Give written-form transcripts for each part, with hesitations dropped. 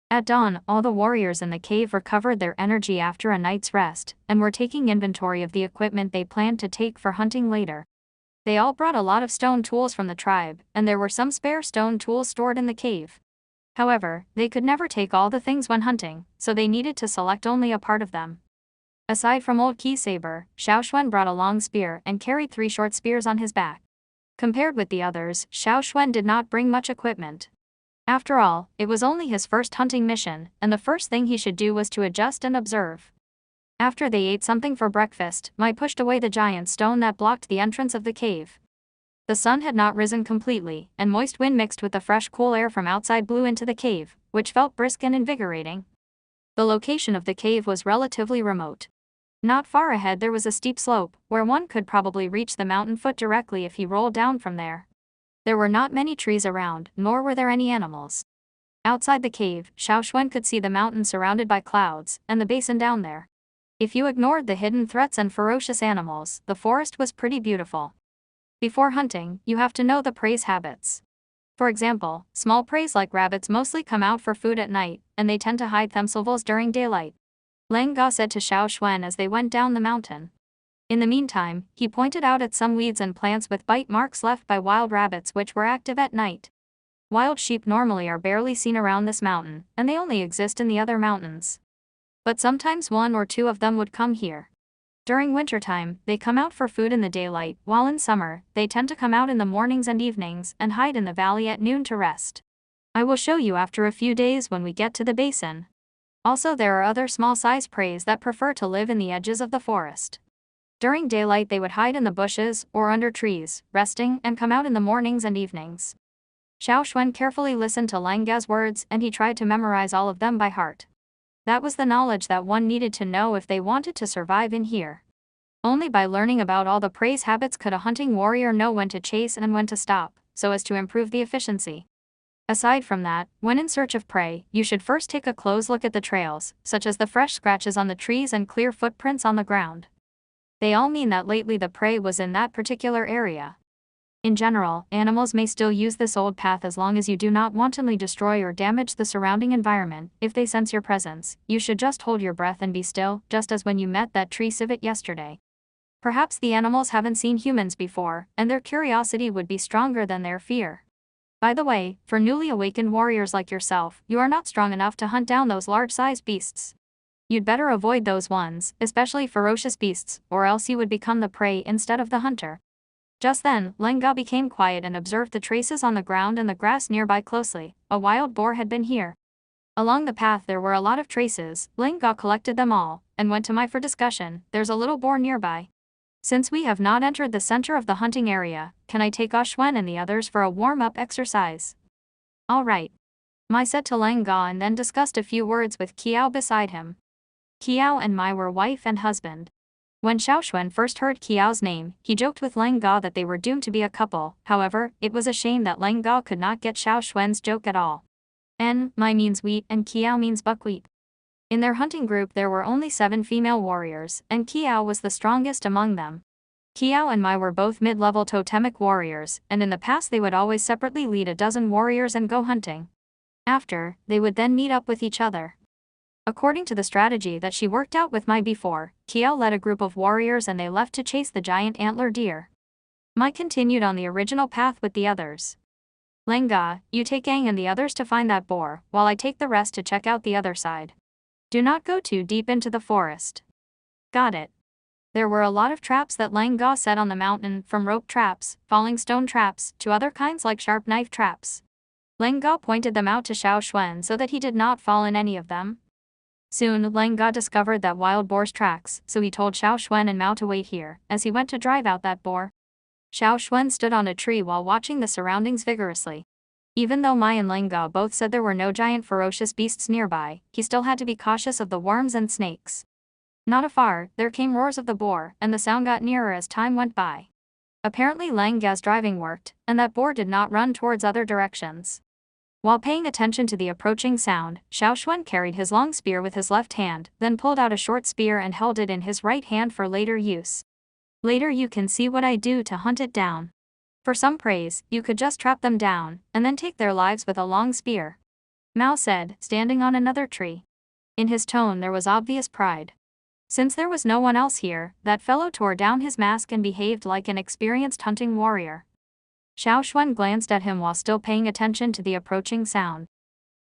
At dawn, all the warriors in the cave recovered their energy after a night's rest, and were taking inventory of the equipment they planned to take for hunting later. They all brought a lot of stone tools from the tribe, and there were some spare stone tools stored in the cave. However, they could never take all the things when hunting, so they needed to select only a part of them. Aside from Old Key Saber, Xiaoxuan brought a long spear and carried 3 short spears on his back. Compared with the others, Xiaoxuan did not bring much equipment. After all, it was only his first hunting mission, and the first thing he should do was to adjust and observe. After they ate something for breakfast, Mai pushed away the giant stone that blocked the entrance of the cave. The sun had not risen completely, and moist wind mixed with the fresh cool air from outside blew into the cave, which felt brisk and invigorating. The location of the cave was relatively remote. Not far ahead there was a steep slope, where one could probably reach the mountain foot directly if he rolled down from there. There were not many trees around, nor were there any animals. Outside the cave, Xiaoxuan could see the mountain surrounded by clouds, and the basin down there. If you ignored the hidden threats and ferocious animals, the forest was pretty beautiful. Before hunting, you have to know the prey's habits. For example, small preys like rabbits mostly come out for food at night, and they tend to hide themselves during daylight. Lang Ga said to Xiaoxuan as they went down the mountain. In the meantime, he pointed out at some weeds and plants with bite marks left by wild rabbits which were active at night. Wild sheep normally are barely seen around this mountain, and they only exist in the other mountains. But sometimes 1 or 2 of them would come here. During wintertime, they come out for food in the daylight, while in summer, they tend to come out in the mornings and evenings and hide in the valley at noon to rest. I will show you after a few days when we get to the basin. Also, there are other small-sized preys that prefer to live in the edges of the forest. During daylight they would hide in the bushes or under trees, resting, and come out in the mornings and evenings. Xiaoxuan carefully listened to Lang Ga's words and he tried to memorize all of them by heart. That was the knowledge that one needed to know if they wanted to survive in here. Only by learning about all the prey's habits could a hunting warrior know when to chase and when to stop, so as to improve the efficiency. Aside from that, when in search of prey, you should first take a close look at the trails, such as the fresh scratches on the trees and clear footprints on the ground. They all mean that lately the prey was in that particular area. In general, animals may still use this old path as long as you do not wantonly destroy or damage the surrounding environment. If they sense your presence, you should just hold your breath and be still, just as when you met that tree civet yesterday. Perhaps the animals haven't seen humans before, and their curiosity would be stronger than their fear. By the way, for newly awakened warriors like yourself, you are not strong enough to hunt down those large-sized beasts. You'd better avoid those ones, especially ferocious beasts, or else you would become the prey instead of the hunter. Just then, Lang Ga became quiet and observed the traces on the ground and the grass nearby closely. A wild boar had been here. Along the path there were a lot of traces. Lang Ga collected them all, and went to Mai for discussion. There's a little boar nearby. Since we have not entered the center of the hunting area, can I take Xuan and the others for a warm-up exercise? All right. Mai said to Lang Ga and then discussed a few words with Kiao beside him. Kiao and Mai were wife and husband. When Xiaoxuan first heard Kiao's name, he joked with Lang Ga that they were doomed to be a couple. However, it was a shame that Lang Ga could not get Xiaoxuan's joke at all. Mai means wheat and Kiao means buckwheat. In their hunting group there were only 7 female warriors, and Kiao was the strongest among them. Kiao and Mai were both mid-level totemic warriors, and in the past they would always separately lead a dozen warriors and go hunting. After, they would then meet up with each other. According to the strategy that she worked out with Mai before, Kiao led a group of warriors and they left to chase the giant antler deer. Mai continued on the original path with the others. Lang Ga, you take Aang and the others to find that boar, while I take the rest to check out the other side. Do not go too deep into the forest. Got it. There were a lot of traps that Lang Ga set on the mountain, from rope traps, falling stone traps, to other kinds like sharp knife traps. Lang Ga pointed them out to Xiaoxuan so that he did not fall in any of them. Soon, Lang Ga discovered that wild boar's tracks, so he told Xiaoxuan and Mao to wait here, as he went to drive out that boar. Xiaoxuan stood on a tree while watching the surroundings vigorously. Even though Mai and Lang Ga both said there were no giant ferocious beasts nearby, he still had to be cautious of the worms and snakes. Not afar, there came roars of the boar, and the sound got nearer as time went by. Apparently Lang Ga's driving worked, and that boar did not run towards other directions. While paying attention to the approaching sound, Xiaoxuan carried his long spear with his left hand, then pulled out a short spear and held it in his right hand for later use. Later you can see what I do to hunt it down. For some preys, you could just trap them down, and then take their lives with a long spear. Mao said, standing on another tree. In his tone there was obvious pride. Since there was no one else here, that fellow tore down his mask and behaved like an experienced hunting warrior. Xiao Xuan glanced at him while still paying attention to the approaching sound.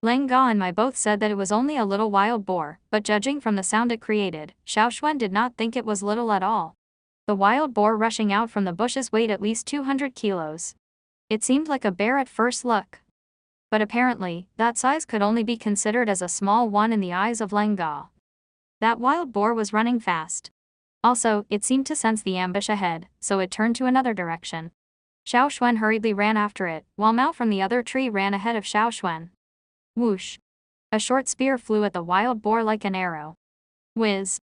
Leng Ga and Mai both said that it was only a little wild boar, but judging from the sound it created, Xiao Xuan did not think it was little at all. The wild boar rushing out from the bushes weighed at least 200 kilos. It seemed like a bear at first look. But apparently, that size could only be considered as a small one in the eyes of Leng Ga. That wild boar was running fast. Also, it seemed to sense the ambush ahead, so it turned to another direction. Xiao Xuan hurriedly ran after it, while Mao from the other tree ran ahead of Xiao Xuan. Whoosh! A short spear flew at the wild boar like an arrow. Whiz!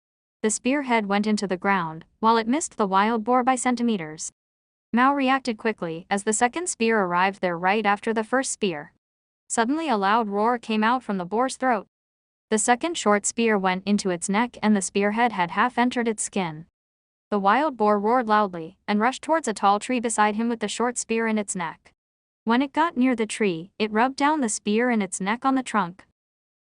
The spearhead went into the ground, while it missed the wild boar by centimeters. Mao reacted quickly as the second spear arrived there right after the first spear. Suddenly a loud roar came out from the boar's throat. The second short spear went into its neck and the spearhead had half entered its skin. The wild boar roared loudly and rushed towards a tall tree beside him with the short spear in its neck. When it got near the tree, it rubbed down the spear in its neck on the trunk.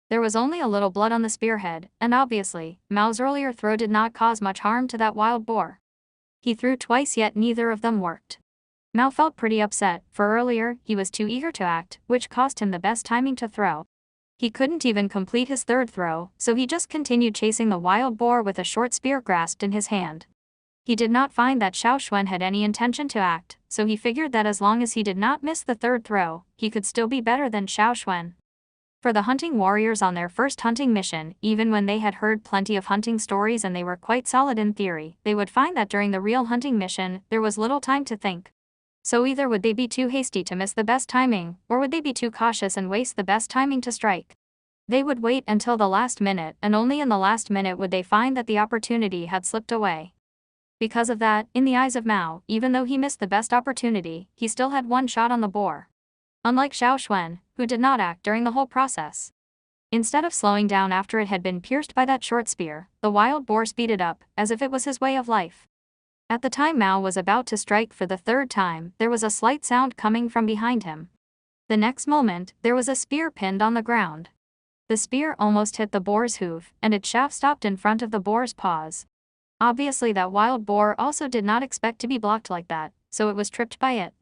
There was only a little blood on the spearhead, and obviously, Mao's earlier throw did not cause much harm to that wild boar. He threw twice yet neither of them worked. Mao felt pretty upset, for earlier, he was too eager to act, which cost him the best timing to throw. He couldn't even complete his third throw, so he just continued chasing the wild boar with a short spear grasped in his hand. He did not find that Xiao Xuan had any intention to act, so he figured that as long as he did not miss the third throw, he could still be better than Xiao Xuan. For the hunting warriors on their first hunting mission, even when they had heard plenty of hunting stories and they were quite solid in theory, they would find that during the real hunting mission, there was little time to think. So either would they be too hasty to miss the best timing, or would they be too cautious and waste the best timing to strike. They would wait until the last minute, and only in the last minute would they find that the opportunity had slipped away. Because of that, in the eyes of Mao, even though he missed the best opportunity, he still had one shot on the boar. Unlike Xiao Xuan, who did not act during the whole process. Instead of slowing down after it had been pierced by that short spear, the wild boar speeded up, as if it was his way of life. At the time Mao was about to strike for the third time, there was a slight sound coming from behind him. The next moment, there was a spear pinned on the ground. The spear almost hit the boar's hoof, and its shaft stopped in front of the boar's paws. Obviously that wild boar also did not expect to be blocked like that, so it was tripped by it.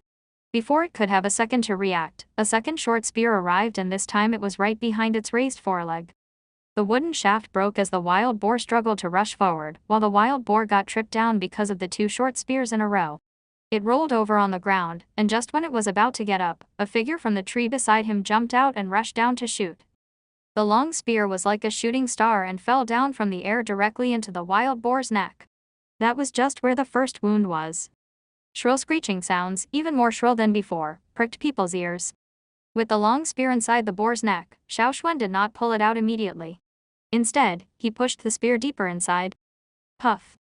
Before it could have a second to react, a second short spear arrived and this time it was right behind its raised foreleg. The wooden shaft broke as the wild boar struggled to rush forward, while the wild boar got tripped down because of the two short spears in a row. It rolled over on the ground, and just when it was about to get up, a figure from the tree beside him jumped out and rushed down to shoot. The long spear was like a shooting star and fell down from the air directly into the wild boar's neck. That was just where the first wound was. Shrill screeching sounds, even more shrill than before, pricked people's ears. With the long spear inside the boar's neck, Xiao Xuan did not pull it out immediately. Instead, he pushed the spear deeper inside. Puff!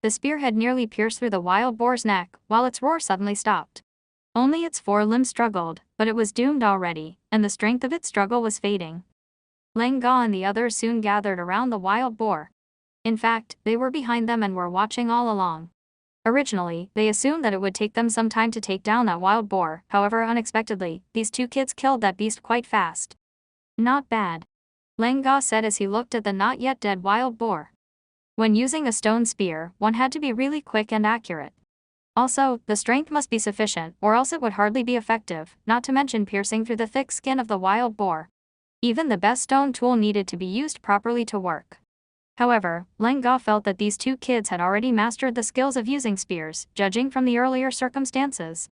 The spear had nearly pierced through the wild boar's neck, while its roar suddenly stopped. Only its forelimbs struggled, but it was doomed already, and the strength of its struggle was fading. Leng Ga and the others soon gathered around the wild boar. In fact, they were behind them and were watching all along. Originally, they assumed that it would take them some time to take down that wild boar, however unexpectedly, these two kids killed that beast quite fast. Not bad. Leng Ga said as he looked at the not yet dead wild boar. When using a stone spear, one had to be really quick and accurate. Also, the strength must be sufficient, or else it would hardly be effective, not to mention piercing through the thick skin of the wild boar. Even the best stone tool needed to be used properly to work. However, Leng Ga felt that these two kids had already mastered the skills of using spears, judging from the earlier circumstances.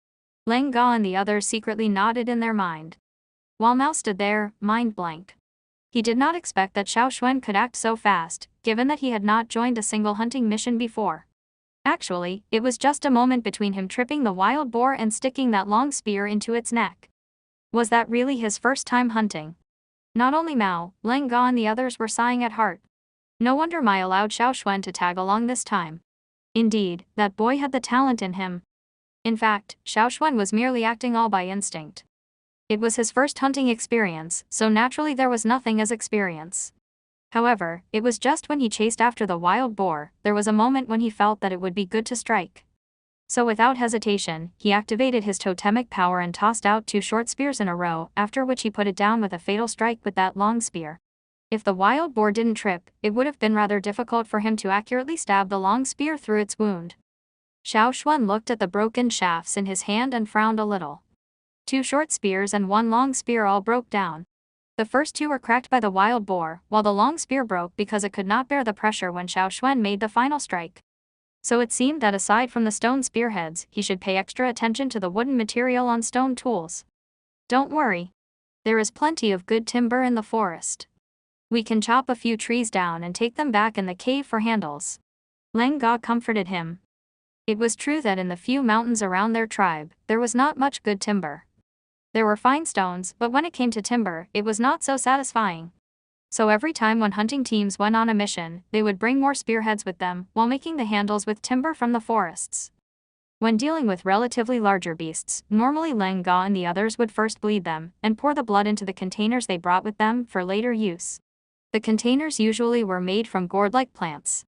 Leng Ga and the others secretly nodded in their mind. While Mao stood there, mind blank. He did not expect that Xiao Xuan could act so fast, given that he had not joined a single hunting mission before. Actually, it was just a moment between him tripping the wild boar and sticking that long spear into its neck. Was that really his first time hunting? Not only Mao, Leng Ga and the others were sighing at heart. No wonder Mai allowed Xiao Xuan to tag along this time. Indeed, that boy had the talent in him. In fact, Xiao Xuan was merely acting all by instinct. It was his first hunting experience, so naturally there was nothing as experience. However, it was just when he chased after the wild boar, there was a moment when he felt that it would be good to strike. So without hesitation, he activated his totemic power and tossed out 2 short spears in a row, after which he put it down with a fatal strike with that long spear. If the wild boar didn't trip, it would have been rather difficult for him to accurately stab the long spear through its wound. Xiao Xuan looked at the broken shafts in his hand and frowned a little. 2 short spears and 1 long spear all broke down. The first 2 were cracked by the wild boar, while the long spear broke because it could not bear the pressure when Xiao Xuan made the final strike. So it seemed that aside from the stone spearheads, he should pay extra attention to the wooden material on stone tools. Don't worry. There is plenty of good timber in the forest. We can chop a few trees down and take them back in the cave for handles. Leng Ga comforted him. It was true that in the few mountains around their tribe, there was not much good timber. There were fine stones, but when it came to timber, it was not so satisfying. So every time when hunting teams went on a mission, they would bring more spearheads with them, while making the handles with timber from the forests. When dealing with relatively larger beasts, normally Leng Ga and the others would first bleed them, and pour the blood into the containers they brought with them for later use. The containers usually were made from gourd-like plants.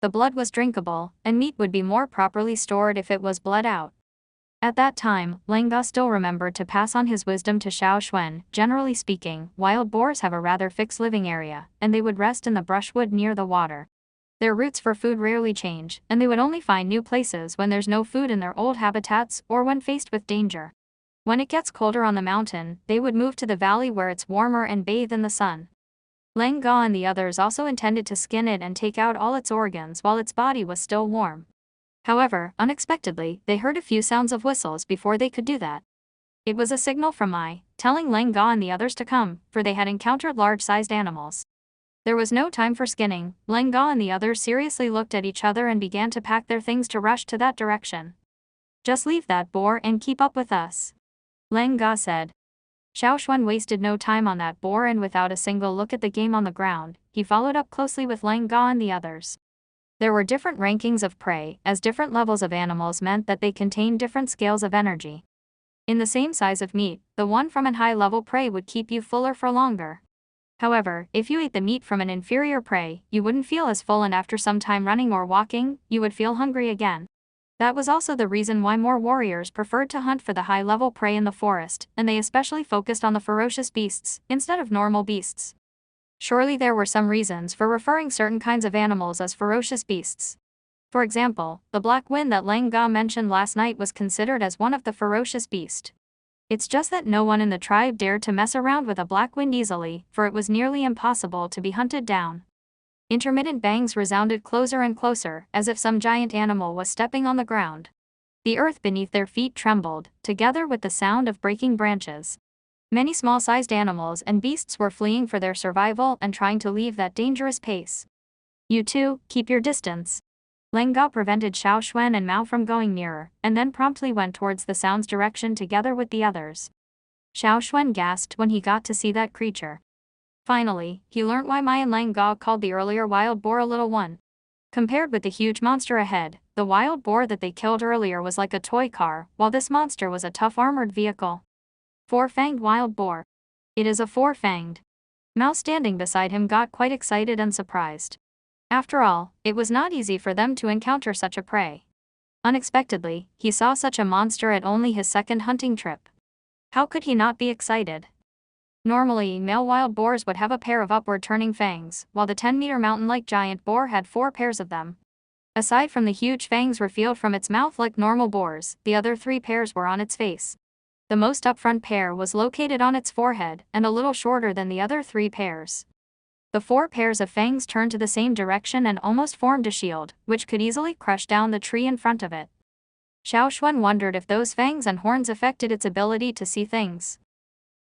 The blood was drinkable, and meat would be more properly stored if it was bled out. At that time, Leng Ga still remembered to pass on his wisdom to Xiao Xuan. Generally speaking, wild boars have a rather fixed living area, and they would rest in the brushwood near the water. Their routes for food rarely change, and they would only find new places when there's no food in their old habitats or when faced with danger. When it gets colder on the mountain, they would move to the valley where it's warmer and bathe in the sun. Leng Ga and the others also intended to skin it and take out all its organs while its body was still warm. However, unexpectedly, they heard a few sounds of whistles before they could do that. It was a signal from Mai, telling Leng Ga and the others to come, for they had encountered large-sized animals. There was no time for skinning. Leng Ga and the others seriously looked at each other and began to pack their things to rush to that direction. Just leave that boar and keep up with us, Leng Ga said. Xiao Xuan wasted no time on that boar, and without a single look at the game on the ground, he followed up closely with Leng Ga and the others. There were different rankings of prey, as different levels of animals meant that they contained different scales of energy. In the same size of meat, the one from an high-level prey would keep you fuller for longer. However, if you ate the meat from an inferior prey, you wouldn't feel as full, and after some time running or walking, you would feel hungry again. That was also the reason why more warriors preferred to hunt for the high-level prey in the forest, and they especially focused on the ferocious beasts, instead of normal beasts. Surely there were some reasons for referring certain kinds of animals as ferocious beasts. For example, the black wind that Leng Ga mentioned last night was considered as one of the ferocious beasts. It's just that no one in the tribe dared to mess around with a black wind easily, for it was nearly impossible to be hunted down. Intermittent bangs resounded closer and closer, as if some giant animal was stepping on the ground. The earth beneath their feet trembled, together with the sound of breaking branches. Many small-sized animals and beasts were fleeing for their survival and trying to leave that dangerous pace. You two, keep your distance. Leng Ga prevented Xiao Xuan and Mao from going nearer, and then promptly went towards the sound's direction together with the others. Xiao Xuan gasped when he got to see that creature. Finally, he learnt why Mai and Leng Ga called the earlier wild boar a little one. Compared with the huge monster ahead, the wild boar that they killed earlier was like a toy car, while this monster was a tough armored vehicle. Four-fanged wild boar. It is a four-fanged. Mao, standing beside him, got quite excited and surprised. After all, it was not easy for them to encounter such a prey. Unexpectedly, he saw such a monster at only his second hunting trip. How could he not be excited? Normally, male wild boars would have a pair of upward-turning fangs, while the 10-meter mountain-like giant boar had 4 pairs of them. Aside from the huge fangs revealed from its mouth like normal boars, the other 3 pairs were on its face. The most upfront pair was located on its forehead, and a little shorter than the other 3 pairs. The 4 pairs of fangs turned to the same direction and almost formed a shield, which could easily crush down the tree in front of it. Xiao Xuan wondered if those fangs and horns affected its ability to see things.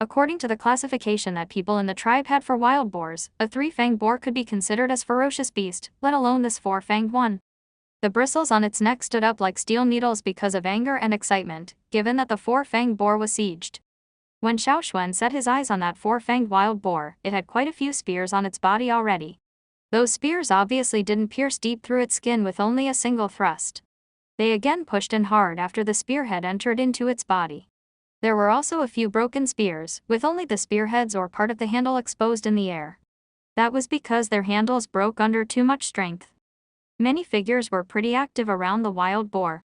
According to the classification that people in the tribe had for wild boars, a 3-fanged boar could be considered as ferocious beast, let alone this 4-fanged one. The bristles on its neck stood up like steel needles because of anger and excitement, given that the 4-fanged boar was sieged. When Xiao Xuan set his eyes on that 4-fanged wild boar, it had quite a few spears on its body already. Those spears obviously didn't pierce deep through its skin with only a single thrust. They again pushed in hard after the spearhead entered into its body. There were also a few broken spears, with only the spearheads or part of the handle exposed in the air. That was because their handles broke under too much strength. Many figures were pretty active around the wild boar.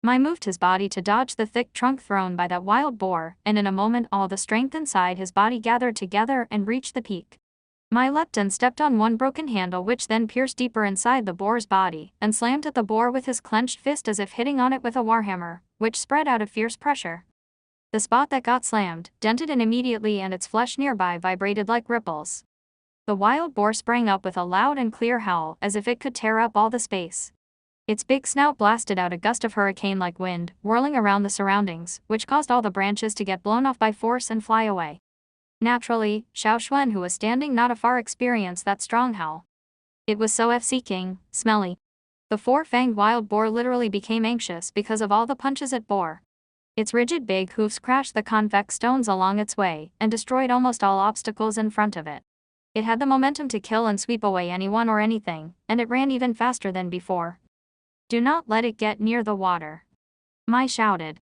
Mai moved his body to dodge the thick trunk thrown by that wild boar, and in a moment all the strength inside his body gathered together and reached the peak. Mai leapt and stepped on one broken handle which then pierced deeper inside the boar's body, and slammed at the boar with his clenched fist as if hitting on it with a warhammer, which spread out of fierce pressure. The spot that got slammed, dented in immediately and its flesh nearby vibrated like ripples. The wild boar sprang up with a loud and clear howl as if it could tear up all the space. Its big snout blasted out a gust of hurricane-like wind, whirling around the surroundings, which caused all the branches to get blown off by force and fly away. Naturally, Xiaoxuan, who was standing not afar, experienced that strong howl. It was so seeking, smelly. The four-fanged wild boar literally became anxious because of all the punches it bore. Its rigid big hoofs crashed the convex stones along its way, and destroyed almost all obstacles in front of it. It had the momentum to kill and sweep away anyone or anything, and it ran even faster than before. "Do not let it get near the water," Mai shouted.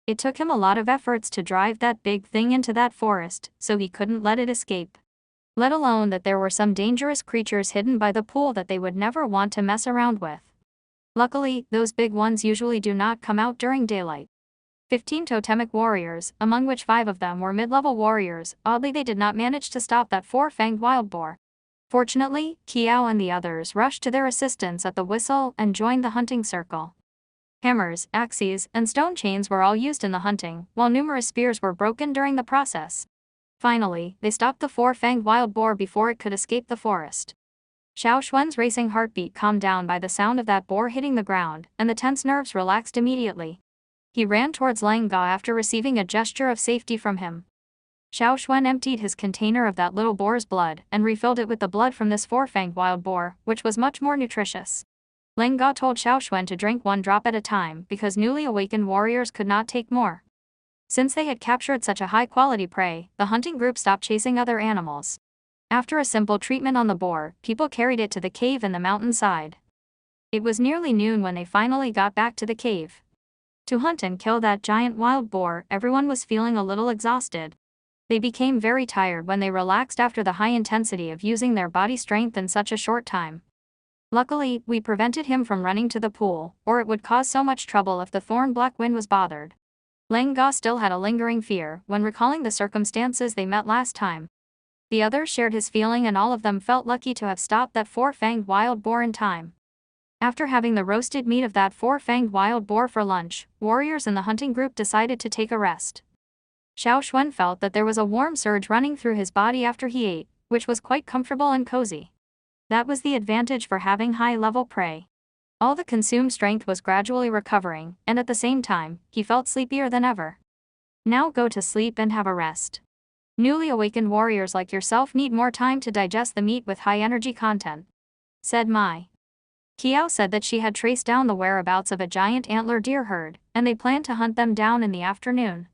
It took him a lot of efforts to drive that big thing into that forest, so he couldn't let it escape. Let alone that there were some dangerous creatures hidden by the pool that they would never want to mess around with. Luckily, those big ones usually do not come out during daylight. 15 totemic warriors, among which 5 of them were mid-level warriors, oddly they did not manage to stop that four-fanged wild boar. Fortunately, Kiao and the others rushed to their assistance at the whistle and joined the hunting circle. Hammers, axes, and stone chains were all used in the hunting, while numerous spears were broken during the process. Finally, they stopped the four-fanged wild boar before it could escape the forest. Xiaoxuan's racing heartbeat calmed down by the sound of that boar hitting the ground, and the tense nerves relaxed immediately. He ran towards Lang Ga after receiving a gesture of safety from him. Xiaoxuan emptied his container of that little boar's blood and refilled it with the blood from this four-fanged wild boar, which was much more nutritious. Lang Ga told Xiaoxuan to drink 1 drop at a time because newly awakened warriors could not take more. Since they had captured such a high-quality prey, the hunting group stopped chasing other animals. After a simple treatment on the boar, people carried it to the cave in the mountainside. It was nearly noon when they finally got back to the cave. To hunt and kill that giant wild boar, everyone was feeling a little exhausted. They became very tired when they relaxed after the high intensity of using their body strength in such a short time. Luckily, we prevented him from running to the pool, or it would cause so much trouble if the thorn black wind was bothered. Lang Ga still had a lingering fear when recalling the circumstances they met last time. The others shared his feeling and all of them felt lucky to have stopped that four-fanged wild boar in time. After having the roasted meat of that four-fanged wild boar for lunch, warriors in the hunting group decided to take a rest. Xiaoxuan felt that there was a warm surge running through his body after he ate, which was quite comfortable and cozy. That was the advantage for having high-level prey. All the consumed strength was gradually recovering, and at the same time, he felt sleepier than ever. "Now go to sleep and have a rest. Newly awakened warriors like yourself need more time to digest the meat with high energy content," said Mai. Kiao said that she had traced down the whereabouts of a giant antler deer herd, and they planned to hunt them down in the afternoon.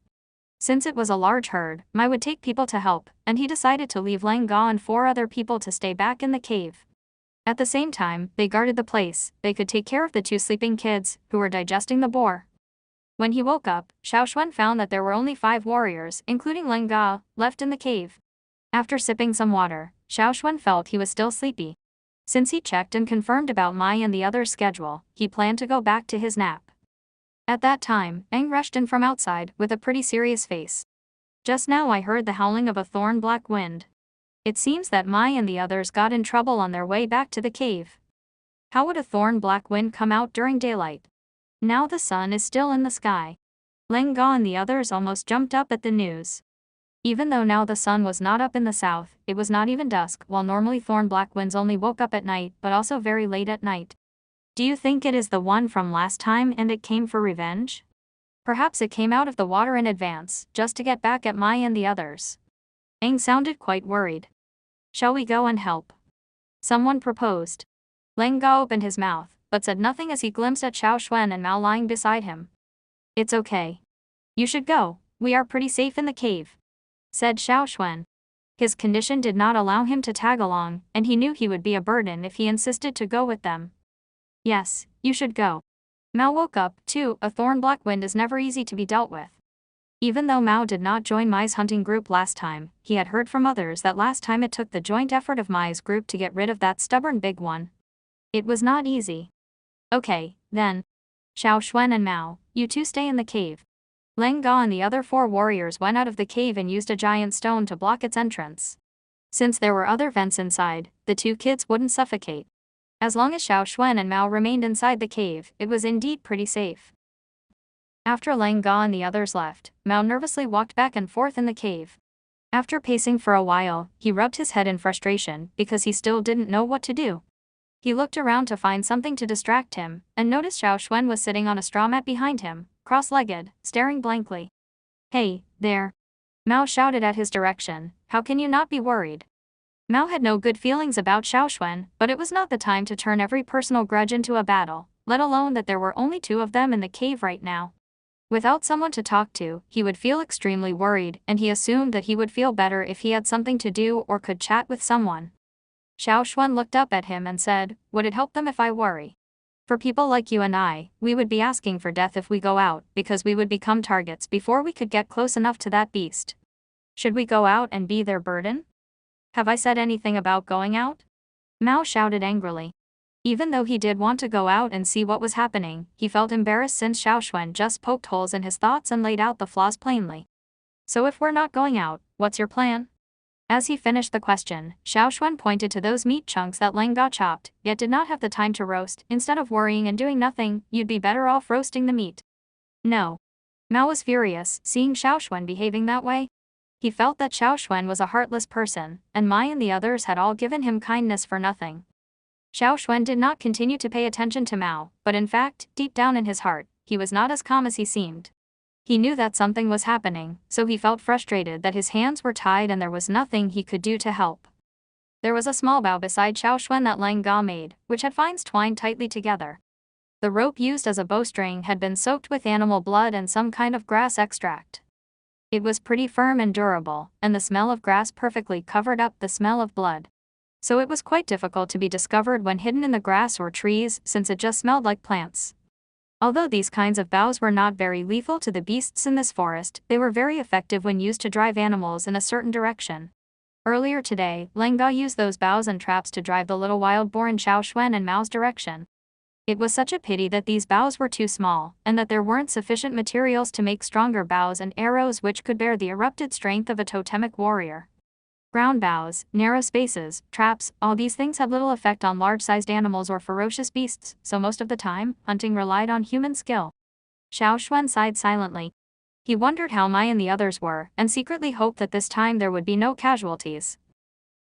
Since it was a large herd, Mai would take people to help, and he decided to leave Lang Ga and 4 other people to stay back in the cave. At the same time, they guarded the place. They could take care of the 2 sleeping kids, who were digesting the boar. When he woke up, Xiaoxuan found that there were only 5 warriors, including Lang Ga, left in the cave. After sipping some water, Xiaoxuan felt he was still sleepy. Since he checked and confirmed about Mai and the others' schedule, he planned to go back to his nap. At that time, Aang rushed in from outside with a pretty serious face. "Just now I heard the howling of a thorn black wind. It seems that Mai and the others got in trouble on their way back to the cave. How would a thorn black wind come out during daylight? Now the sun is still in the sky." Lang Ga and the others almost jumped up at the news. Even though now the sun was not up in the south, it was not even dusk, while normally thorn black winds only woke up at night, but also very late at night. "Do you think it is the one from last time and it came for revenge? Perhaps it came out of the water in advance, just to get back at Mai and the others." Aang sounded quite worried. "Shall we go and help?" someone proposed. Lang Ga opened his mouth, but said nothing as he glimpsed at Xiaoxuan and Mao lying beside him. "It's okay. You should go, we are pretty safe in the cave," said Xiaoxuan. His condition did not allow him to tag along, and he knew he would be a burden if he insisted to go with them. "Yes, you should go." Mao woke up, too. A thorn black wind is never easy to be dealt with. Even though Mao did not join Mai's hunting group last time, he had heard from others that last time it took the joint effort of Mai's group to get rid of that stubborn big one. It was not easy. "Okay, then. Xiaoxuan and Mao, You two stay in the cave. Leng Ga and the other 4 warriors went out of the cave and used a giant stone to block its entrance. Since there were other vents inside, the 2 kids wouldn't suffocate. As long as Xiao Xuan and Mao remained inside the cave, it was indeed pretty safe. After Leng Ga and the others left, Mao nervously walked back and forth in the cave. After pacing for a while, he rubbed his head in frustration because he still didn't know what to do. He looked around to find something to distract him, and noticed Xiao Xuan was sitting on a straw mat behind him, cross-legged, staring blankly. "Hey, there!" Mao shouted at his direction, "How can you not be worried?" Mao had no good feelings about Xiao Xuan, but it was not the time to turn every personal grudge into a battle, let alone that there were only 2 of them in the cave right now. Without someone to talk to, he would feel extremely worried, and he assumed that he would feel better if he had something to do or could chat with someone. Xiao Xuan looked up at him and said, "Would it help them if I worry? For people like you and I, we would be asking for death if we go out, because we would become targets before we could get close enough to that beast. Should we go out and be their burden? Have I said anything about going out?" Mao shouted angrily. Even though he did want to go out and see what was happening, he felt embarrassed since Xiao Xuan just poked holes in his thoughts and laid out the flaws plainly. "So if we're not going out, what's your plan?" As he finished the question, Xiao Xuan pointed to those meat chunks that Leng Ga chopped, yet did not have the time to roast. "Instead of worrying and doing nothing, you'd be better off roasting the meat." "No." Mao was furious, seeing Xiao Xuan behaving that way. He felt that Xiao Xuan was a heartless person, and Mai and the others had all given him kindness for nothing. Xiao Xuan did not continue to pay attention to Mao, but in fact, deep down in his heart, he was not as calm as he seemed. He knew that something was happening, so he felt frustrated that his hands were tied and there was nothing he could do to help. There was a small bough beside Xiao Xuan that Leng Ga made, which had vines twined tightly together. The rope used as a bowstring had been soaked with animal blood and some kind of grass extract. It was pretty firm and durable, and the smell of grass perfectly covered up the smell of blood. So it was quite difficult to be discovered when hidden in the grass or trees, since it just smelled like plants. Although these kinds of boughs were not very lethal to the beasts in this forest, they were very effective when used to drive animals in a certain direction. Earlier today, Leng Ga used those boughs and traps to drive the little wild boar in Xiao Xuan and Mao's direction. It was such a pity that these boughs were too small, and that there weren't sufficient materials to make stronger bows and arrows which could bear the erupted strength of a totemic warrior. Ground boughs, narrow spaces, traps, all these things had little effect on large-sized animals or ferocious beasts, so most of the time, hunting relied on human skill. Xiao Xuan sighed silently. He wondered how Mai and the others were, and secretly hoped that this time there would be no casualties.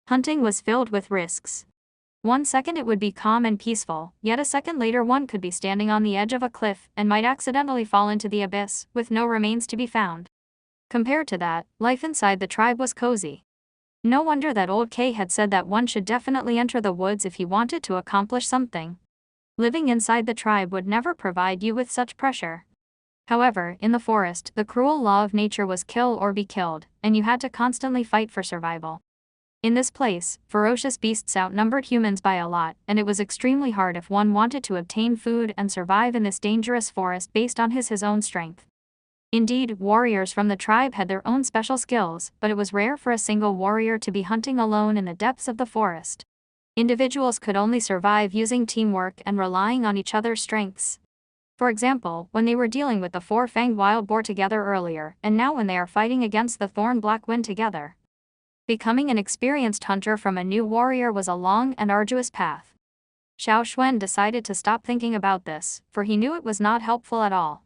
Hunting was filled with risks. 1 second it would be calm and peaceful, yet a second later one could be standing on the edge of a cliff and might accidentally fall into the abyss, with no remains to be found. Compared to that, life inside the tribe was cozy. No wonder that old K had said that one should definitely enter the woods if he wanted to accomplish something. Living inside the tribe would never provide you with such pressure. However, in the forest, the cruel law of nature was kill or be killed, and you had to constantly fight for survival. In this place, ferocious beasts outnumbered humans by a lot, and it was extremely hard if one wanted to obtain food and survive in this dangerous forest based on his own strength. Indeed, warriors from the tribe had their own special skills, but it was rare for a single warrior to be hunting alone in the depths of the forest. Individuals could only survive using teamwork and relying on each other's strengths. For example, when they were dealing with the 4-fanged wild boar together earlier, and now when they are fighting against the thorn black wind together. Becoming an experienced hunter from a new warrior was a long and arduous path. Xiao Xuan decided to stop thinking about this, for he knew it was not helpful at all.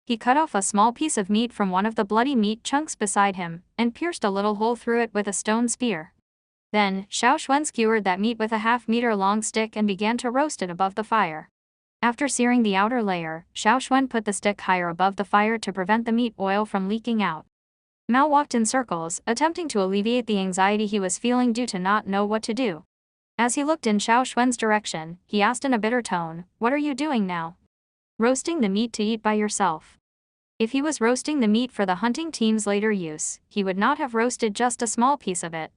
He cut off a small piece of meat from one of the bloody meat chunks beside him, and pierced a little hole through it with a stone spear. Then, Xiao Xuan skewered that meat with a half-meter-long stick and began to roast it above the fire. After searing the outer layer, Xiao Xuan put the stick higher above the fire to prevent the meat oil from leaking out. Mao walked in circles, attempting to alleviate the anxiety he was feeling due to not know what to do. As he looked in Xiao Xuan's direction, he asked in a bitter tone, "What are you doing now?" "Roasting the meat to eat by yourself." If he was roasting the meat for the hunting team's later use, he would not have roasted just a small piece of it.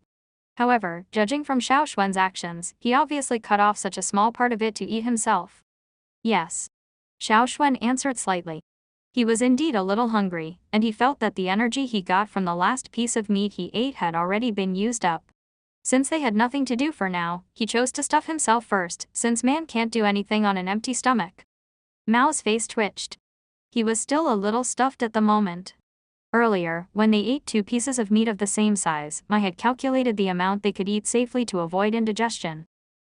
However, judging from Xiao Xuan's actions, he obviously cut off such a small part of it to eat himself. "Yes." Xiao Xuan answered slightly. He was indeed a little hungry, and he felt that the energy he got from the last piece of meat he ate had already been used up. Since they had nothing to do for now, he chose to stuff himself first, since man can't do anything on an empty stomach. Mao's face twitched. He was still a little stuffed at the moment. Earlier, when they ate 2 pieces of meat of the same size, Mai had calculated the amount they could eat safely to avoid indigestion.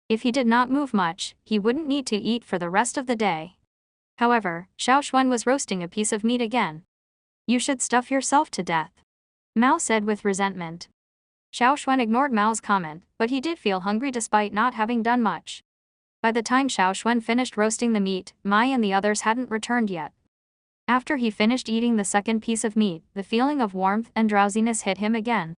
If he did not move much, he wouldn't need to eat for the rest of the day. However, Xiao Xuan was roasting a piece of meat again. "You should stuff yourself to death," Mao said with resentment. Xiao Xuan ignored Mao's comment, but he did feel hungry despite not having done much. By the time Xiao Xuan finished roasting the meat, Mai and the others hadn't returned yet. After he finished eating the second piece of meat, the feeling of warmth and drowsiness hit him again.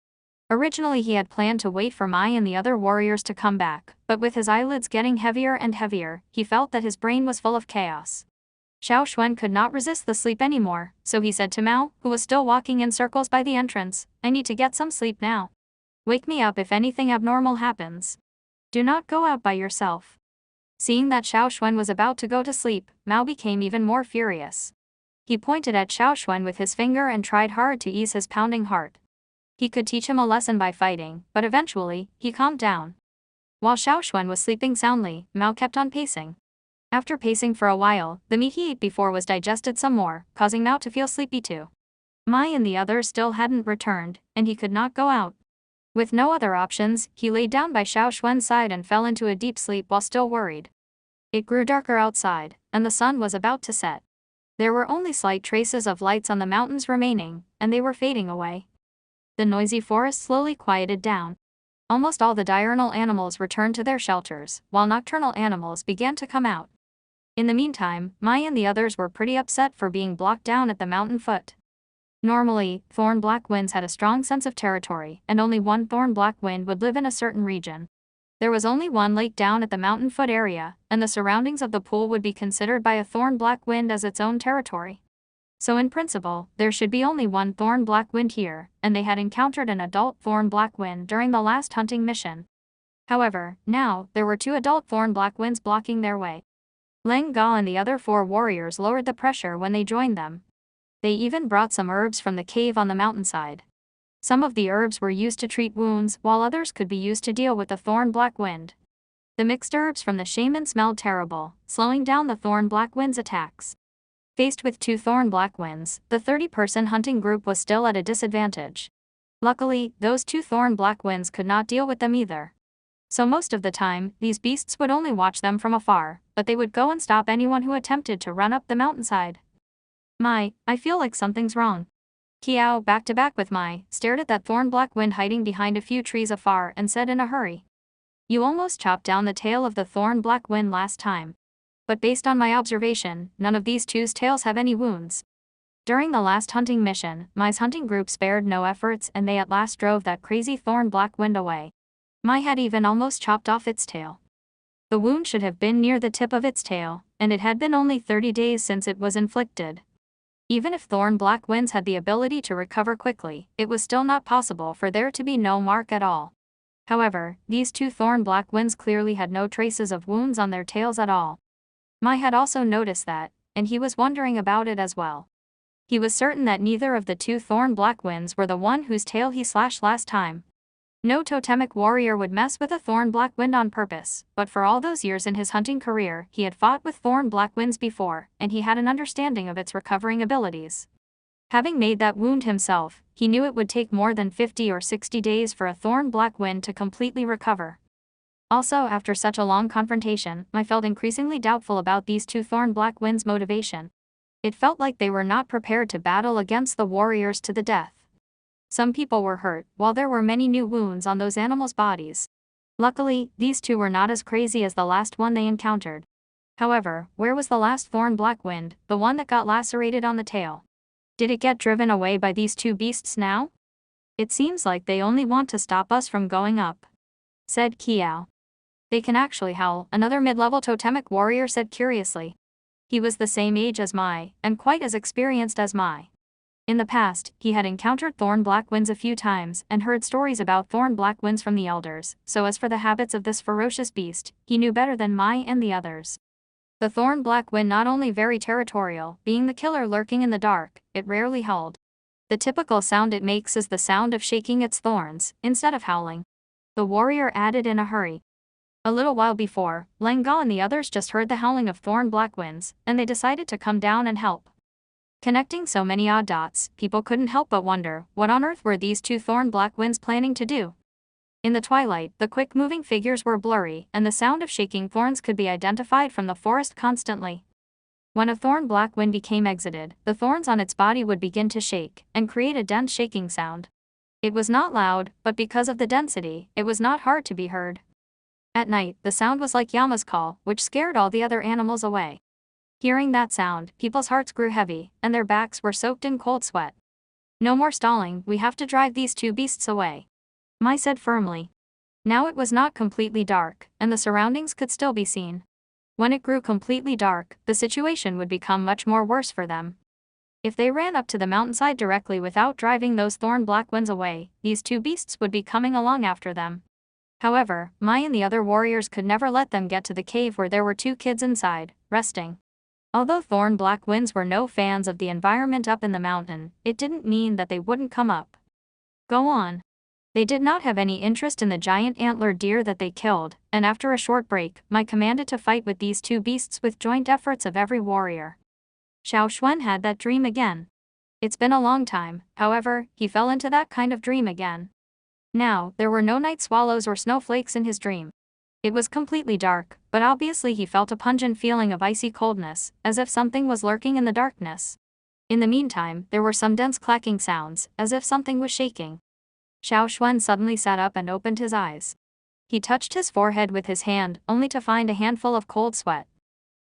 Originally he had planned to wait for Mai and the other warriors to come back, but with his eyelids getting heavier and heavier, he felt that his brain was full of chaos. Xiao Xuan could not resist the sleep anymore, so he said to Mao, who was still walking in circles by the entrance, "I need to get some sleep now. Wake me up if anything abnormal happens. Do not go out by yourself." Seeing that Xiao Xuan was about to go to sleep, Mao became even more furious. He pointed at Xiao Xuan with his finger and tried hard to ease his pounding heart. He could teach him a lesson by fighting, but eventually, he calmed down. While Xiao Xuan was sleeping soundly, Mao kept on pacing. After pacing for a while, the meat he ate before was digested some more, causing Mao to feel sleepy too. Mai and the others still hadn't returned, and he could not go out. With no other options, he lay down by Xiao Xuan's side and fell into a deep sleep while still worried. It grew darker outside, and the sun was about to set. There were only slight traces of lights on the mountains remaining, and they were fading away. The noisy forest slowly quieted down. Almost all the diurnal animals returned to their shelters, while nocturnal animals began to come out. In the meantime, Mai and the others were pretty upset for being blocked down at the mountain foot. Normally, thorn black winds had a strong sense of territory, and only one thorn black wind would live in a certain region. There was only one lake down at the mountain foot area, and the surroundings of the pool would be considered by a thorn black wind as its own territory. So in principle, there should be only one thorn black wind here, and they had encountered an adult thorn black wind during the last hunting mission. However, now, there were 2 adult thorn black winds blocking their way. Leng Ga and the other 4 warriors lowered the pressure when they joined them. They even brought some herbs from the cave on the mountainside. Some of the herbs were used to treat wounds, while others could be used to deal with the thorn black wind. The mixed herbs from the shaman smelled terrible, slowing down the thorn black wind's attacks. Faced with 2 thorn black winds, the 30-person hunting group was still at a disadvantage. Luckily, those 2 thorn black winds could not deal with them either. So most of the time, these beasts would only watch them from afar, but they would go and stop anyone who attempted to run up the mountainside. "Mai, I feel like something's wrong." Kiao, back to back with Mai, stared at that thorn black wind hiding behind a few trees afar and said in a hurry, "You almost chopped down the tail of the thorn black wind last time. But based on my observation, none of these 2's tails have any wounds." During the last hunting mission, Mai's hunting group spared no efforts and they at last drove that crazy thorn black wind away. Mai had even almost chopped off its tail. The wound should have been near the tip of its tail, and it had been only 30 days since it was inflicted. Even if thorn black winds had the ability to recover quickly, it was still not possible for there to be no mark at all. However, these 2 thorn black winds clearly had no traces of wounds on their tails at all. Mai had also noticed that, and he was wondering about it as well. He was certain that neither of the 2 thorn black winds were the one whose tail he slashed last time. No totemic warrior would mess with a thorn black wind on purpose, but for all those years in his hunting career, he had fought with thorn black winds before, and he had an understanding of its recovering abilities. Having made that wound himself, he knew it would take more than 50 or 60 days for a thorn black wind to completely recover. Also, after such a long confrontation, I felt increasingly doubtful about these 2 thorn black winds' motivation. It felt like they were not prepared to battle against the warriors to the death. Some people were hurt, while there were many new wounds on those animals' bodies. Luckily, these 2 were not as crazy as the last one they encountered. However, where was the last thorn black wind, the one that got lacerated on the tail? Did it get driven away by these 2 beasts now? "It seems like they only want to stop us from going up," said Kiao. "They can actually howl," another mid-level totemic warrior said curiously. He was the same age as Mai, and quite as experienced as Mai. In the past, he had encountered thorn black winds a few times and heard stories about thorn black winds from the elders, so as for the habits of this ferocious beast, he knew better than Mai and the others. The thorn black wind not only very territorial, being the killer lurking in the dark, it rarely howled. The typical sound it makes is the sound of shaking its thorns, instead of howling. The warrior added in a hurry. A little while before, Leng Ga and the others just heard the howling of thorn black winds, and they decided to come down and help. Connecting so many odd dots, people couldn't help but wonder, what on earth were these two thorn black winds planning to do? In the twilight, the quick-moving figures were blurry, and the sound of shaking thorns could be identified from the forest constantly. When a thorn black wind became exited, the thorns on its body would begin to shake, and create a dense shaking sound. It was not loud, but because of the density, it was not hard to be heard. At night, the sound was like Yama's call, which scared all the other animals away. Hearing that sound, people's hearts grew heavy, and their backs were soaked in cold sweat. No more stalling, we have to drive these two beasts away, Mai said firmly. Now it was not completely dark, and the surroundings could still be seen. When it grew completely dark, the situation would become much more worse for them. If they ran up to the mountainside directly without driving those thorn black winds away, these two beasts would be coming along after them. However, Mai and the other warriors could never let them get to the cave where there were two kids inside, resting. Although thorn black winds were no fans of the environment up in the mountain, it didn't mean that they wouldn't come up. Go on. They did not have any interest in the giant antlered deer that they killed, and after a short break, Mai commanded to fight with these two beasts with joint efforts of every warrior. Xiao Xuan had that dream again. It's been a long time, however, he fell into that kind of dream again. Now, there were no night swallows or snowflakes in his dream. It was completely dark, but obviously he felt a pungent feeling of icy coldness, as if something was lurking in the darkness. In the meantime, there were some dense clacking sounds, as if something was shaking. Xiao Xuan suddenly sat up and opened his eyes. He touched his forehead with his hand, only to find a handful of cold sweat.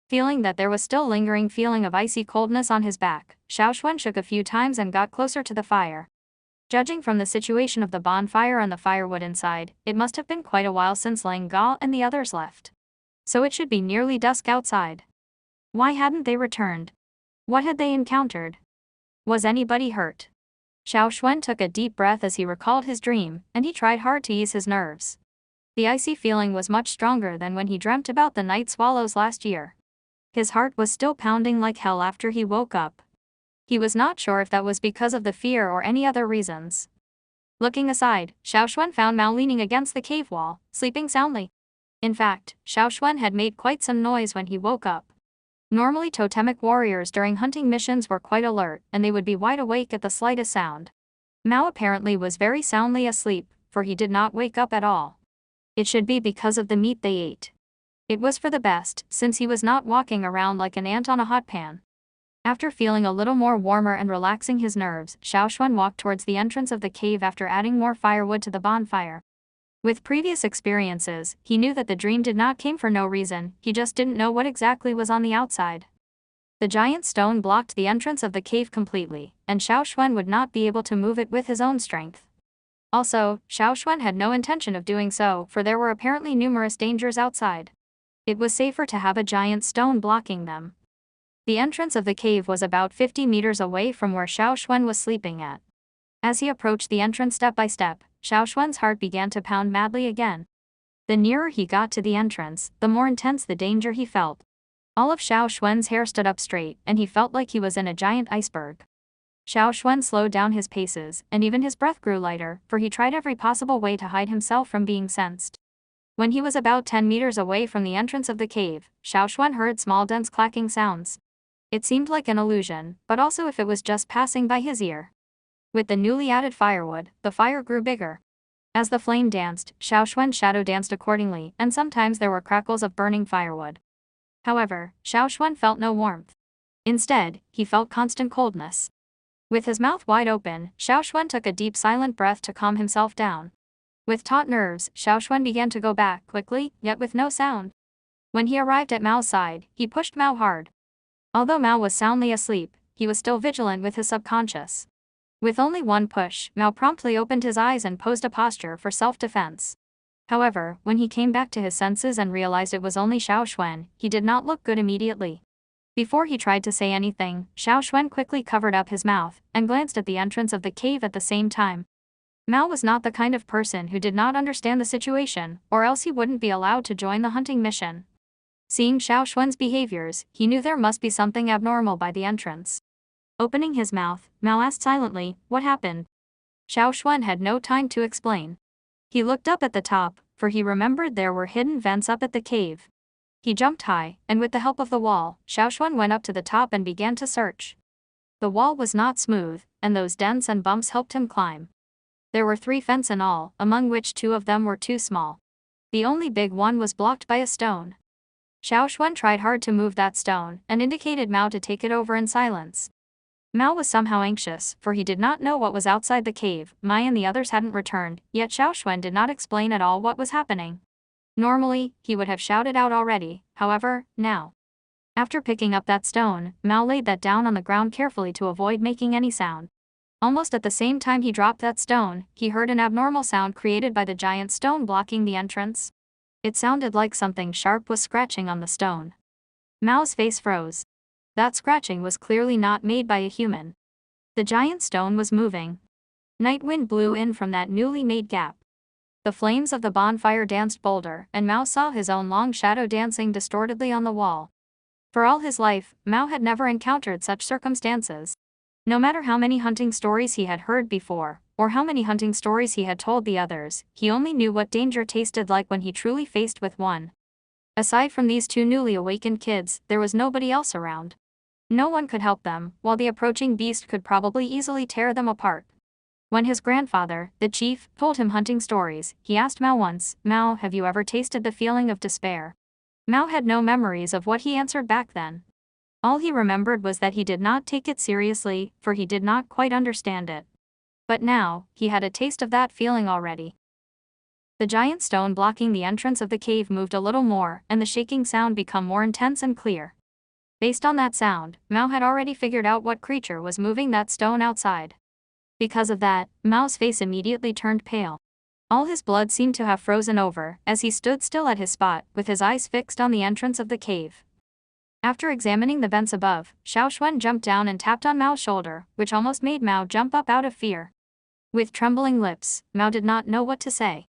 Feeling that there was still lingering feeling of icy coldness on his back, Xiao Xuan shook a few times and got closer to the fire. Judging from the situation of the bonfire and the firewood inside, it must have been quite a while since Lang Ga and the others left. So it should be nearly dusk outside. Why hadn't they returned? What had they encountered? Was anybody hurt? Xiao Xuan took a deep breath as he recalled his dream, and he tried hard to ease his nerves. The icy feeling was much stronger than when he dreamt about the night swallows last year. His heart was still pounding like hell after he woke up. He was not sure if that was because of the fear or any other reasons. Looking aside, Xiao Xuan found Mao leaning against the cave wall, sleeping soundly. In fact, Xiao Xuan had made quite some noise when he woke up. Normally totemic warriors during hunting missions were quite alert, and they would be wide awake at the slightest sound. Mao apparently was very soundly asleep, for he did not wake up at all. It should be because of the meat they ate. It was for the best, since he was not walking around like an ant on a hot pan. After feeling a little more warmer and relaxing his nerves, Xiao Xuan walked towards the entrance of the cave after adding more firewood to the bonfire. With previous experiences, he knew that the dream did not come for no reason, he just didn't know what exactly was on the outside. The giant stone blocked the entrance of the cave completely, and Xiao Xuan would not be able to move it with his own strength. Also, Xiao Xuan had no intention of doing so, for there were apparently numerous dangers outside. It was safer to have a giant stone blocking them. The entrance of the cave was about 50 meters away from where Xiao Xuan was sleeping at. As he approached the entrance step by step, Xiao Xuan's heart began to pound madly again. The nearer he got to the entrance, the more intense the danger he felt. All of Xiao Xuan's hair stood up straight, and he felt like he was in a giant iceberg. Xiao Xuan slowed down his paces, and even his breath grew lighter, for he tried every possible way to hide himself from being sensed. When he was about 10 meters away from the entrance of the cave, Xiao Xuan heard small dense clacking sounds. It seemed like an illusion, but also if it was just passing by his ear. With the newly added firewood, the fire grew bigger. As the flame danced, Xiao Xuan's shadow danced accordingly, and sometimes there were crackles of burning firewood. However, Xiao Xuan felt no warmth. Instead, he felt constant coldness. With his mouth wide open, Xiao Xuan took a deep silent breath to calm himself down. With taut nerves, Xiao Xuan began to go back quickly, yet with no sound. When he arrived at Mao's side, he pushed Mao hard. Although Mao was soundly asleep, he was still vigilant with his subconscious. With only one push, Mao promptly opened his eyes and posed a posture for self-defense. However, when he came back to his senses and realized it was only Xiao Xuan, he did not look good immediately. Before he tried to say anything, Xiao Xuan quickly covered up his mouth, and glanced at the entrance of the cave at the same time. Mao was not the kind of person who did not understand the situation, or else he wouldn't be allowed to join the hunting mission. Seeing Xiao Xuan's behaviors, he knew there must be something abnormal by the entrance. Opening his mouth, Mao asked silently, "What happened?" Xiao Xuan had no time to explain. He looked up at the top, for he remembered there were hidden vents up at the cave. He jumped high, and with the help of the wall, Xiao Xuan went up to the top and began to search. The wall was not smooth, and those dents and bumps helped him climb. There were 3 fences in all, among which 2 of them were too small. The only big one was blocked by a stone. Xiao Xuan tried hard to move that stone, and indicated Mao to take it over in silence. Mao was somehow anxious, for he did not know what was outside the cave. Mai and the others hadn't returned, yet Xiao Xuan did not explain at all what was happening. Normally, he would have shouted out already, however, now. After picking up that stone, Mao laid that down on the ground carefully to avoid making any sound. Almost at the same time he dropped that stone, he heard an abnormal sound created by the giant stone blocking the entrance. It sounded like something sharp was scratching on the stone. Mao's face froze. That scratching was clearly not made by a human. The giant stone was moving. Night wind blew in from that newly made gap. The flames of the bonfire danced bolder, and Mao saw his own long shadow dancing distortedly on the wall. For all his life, Mao had never encountered such circumstances. No matter how many hunting stories he had heard before, or how many hunting stories he had told the others, he only knew what danger tasted like when he truly faced with one. Aside from these 2 newly awakened kids, there was nobody else around. No one could help them, while the approaching beast could probably easily tear them apart. When his grandfather, the chief, told him hunting stories, he asked Mao once, "Mao, have you ever tasted the feeling of despair?" Mao had no memories of what he answered back then. All he remembered was that he did not take it seriously, for he did not quite understand it. But now, he had a taste of that feeling already. The giant stone blocking the entrance of the cave moved a little more, and the shaking sound became more intense and clear. Based on that sound, Mao had already figured out what creature was moving that stone outside. Because of that, Mao's face immediately turned pale. All his blood seemed to have frozen over, as he stood still at his spot, with his eyes fixed on the entrance of the cave. After examining the vents above, Xiao Xuan jumped down and tapped on Mao's shoulder, which almost made Mao jump up out of fear. With trembling lips, Mao did not know what to say.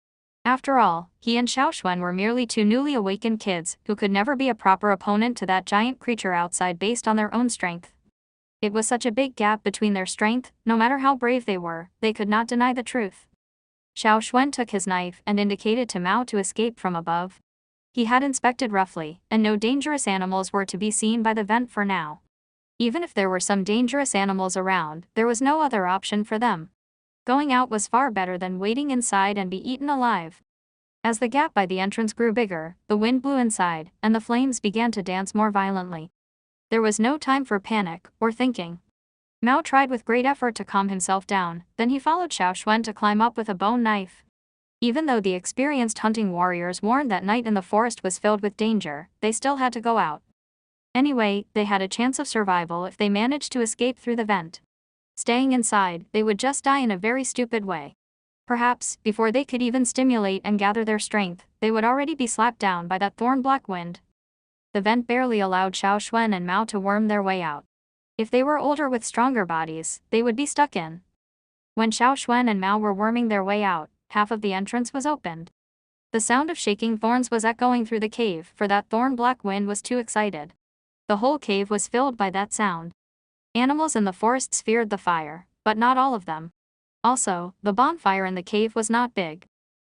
After all, he and Xiao Xuan were merely 2 newly awakened kids, who could never be a proper opponent to that giant creature outside based on their own strength. It was such a big gap between their strength, no matter how brave they could not deny the truth. Xiao Xuan took his knife and indicated to Mao to escape from above. He had inspected roughly, and no dangerous animals were to be seen by the vent for now. Even if there were some dangerous animals around, there was no other option for them. Going out was far better than waiting inside and be eaten alive. As the gap by the entrance grew bigger, the wind blew inside, and the flames began to dance more violently. There was no time for panic or thinking. Mao tried with great effort to calm himself down, then he followed Xiao Xuan to climb up with a bone knife. Even though the experienced hunting warriors warned that night in the forest was filled with danger, they still had to go out. Anyway, they had a chance of survival if they managed to escape through the vent. Staying inside, they would just die in a very stupid way. Perhaps, before they could even stimulate and gather their strength, they would already be slapped down by that thorn-black wind. The vent barely allowed Xiao Xuan and Mao to worm their way out. If they were older with stronger bodies, they would be stuck in. When Xiao Xuan and Mao were worming their way out, half of the entrance was opened. The sound of shaking thorns was echoing through the cave, for that thorn-black wind was too excited. The whole cave was filled by that sound. Animals in the forests feared the fire, but not all of them. Also, the bonfire in the cave was not big.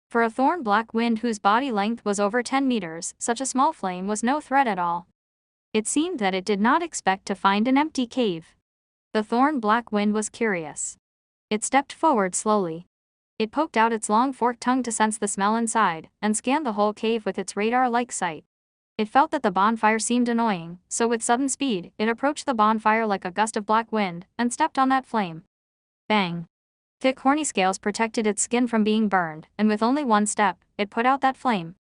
For a thorn-black wind whose body length was over 10 meters, such a small flame was no threat at all. It seemed that it did not expect to find an empty cave. The thorn-black wind was curious. It stepped forward slowly. It poked out its long forked tongue to sense the smell inside, and scanned the whole cave with its radar-like sight. It felt that the bonfire seemed annoying, so with sudden speed, it approached the bonfire like a gust of black wind, and stepped on that flame. Bang! Thick horny scales protected its skin from being burned, and with only one step, it put out that flame.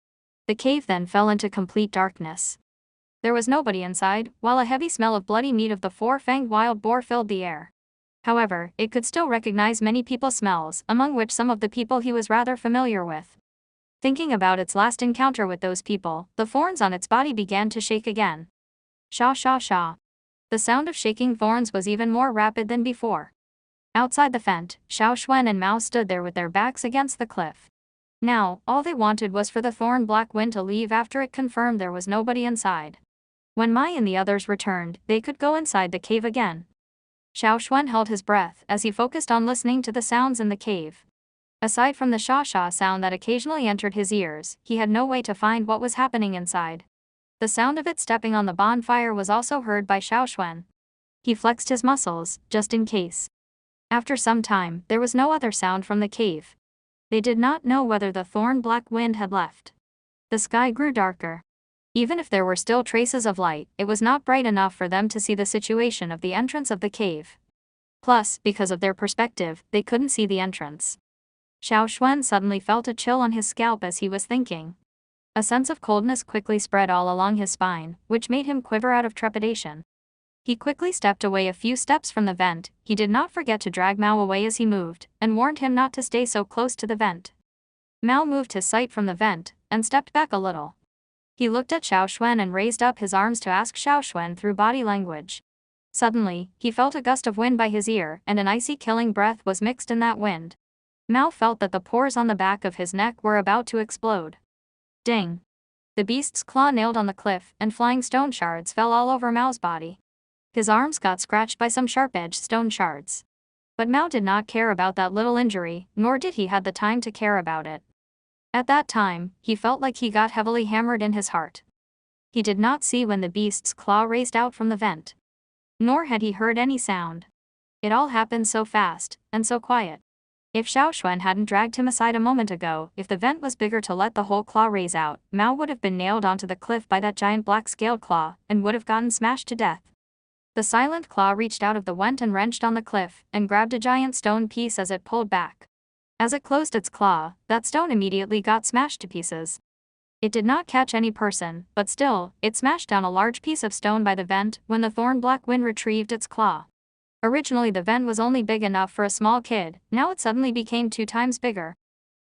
The cave then fell into complete darkness. There was nobody inside, while a heavy smell of bloody meat of the 4-fanged wild boar filled the air. However, it could still recognize many people's smells, among which some of the people he was rather familiar with. Thinking about its last encounter with those people, the thorns on its body began to shake again. Sha sha sha. The sound of shaking thorns was even more rapid than before. Outside the fence, Xiao Xuan and Mao stood there with their backs against the cliff. Now, all they wanted was for the thorn-black wind to leave after it confirmed there was nobody inside. When Mai and the others returned, they could go inside the cave again. Xiao Xuan held his breath as he focused on listening to the sounds in the cave. Aside from the sha-sha sound that occasionally entered his ears, he had no way to find what was happening inside. The sound of it stepping on the bonfire was also heard by Xiao Xuan. He flexed his muscles, just in case. After some time, there was no other sound from the cave. They did not know whether the thorn black wind had left. The sky grew darker. Even if there were still traces of light, it was not bright enough for them to see the situation of the entrance of the cave. Plus, because of their perspective, they couldn't see the entrance. Xiao Xuan suddenly felt a chill on his scalp as he was thinking. A sense of coldness quickly spread all along his spine, which made him quiver out of trepidation. He quickly stepped away a few steps from the vent. He did not forget to drag Mao away as he moved, and warned him not to stay so close to the vent. Mao moved his sight from the vent, and stepped back a little. He looked at Xiao Xuan and raised up his arms to ask Xiao Xuan through body language. Suddenly, he felt a gust of wind by his ear, and an icy killing breath was mixed in that wind. Mao felt that the pores on the back of his neck were about to explode. Ding! The beast's claw nailed on the cliff, and flying stone shards fell all over Mao's body. His arms got scratched by some sharp-edged stone shards. But Mao did not care about that little injury, nor did he have the time to care about it. At that time, he felt like he got heavily hammered in his heart. He did not see when the beast's claw raised out from the vent. Nor had he heard any sound. It all happened so fast, and so quiet. If Xiao Xuan hadn't dragged him aside a moment ago, if the vent was bigger to let the whole claw raise out, Mao would have been nailed onto the cliff by that giant black-scaled claw, and would have gotten smashed to death. The silent claw reached out of the vent and wrenched on the cliff, and grabbed a giant stone piece as it pulled back. As it closed its claw, that stone immediately got smashed to pieces. It did not catch any person, but still, it smashed down a large piece of stone by the vent when the thorn black wind retrieved its claw. Originally the vent was only big enough for a small kid, now it suddenly became 2 times bigger.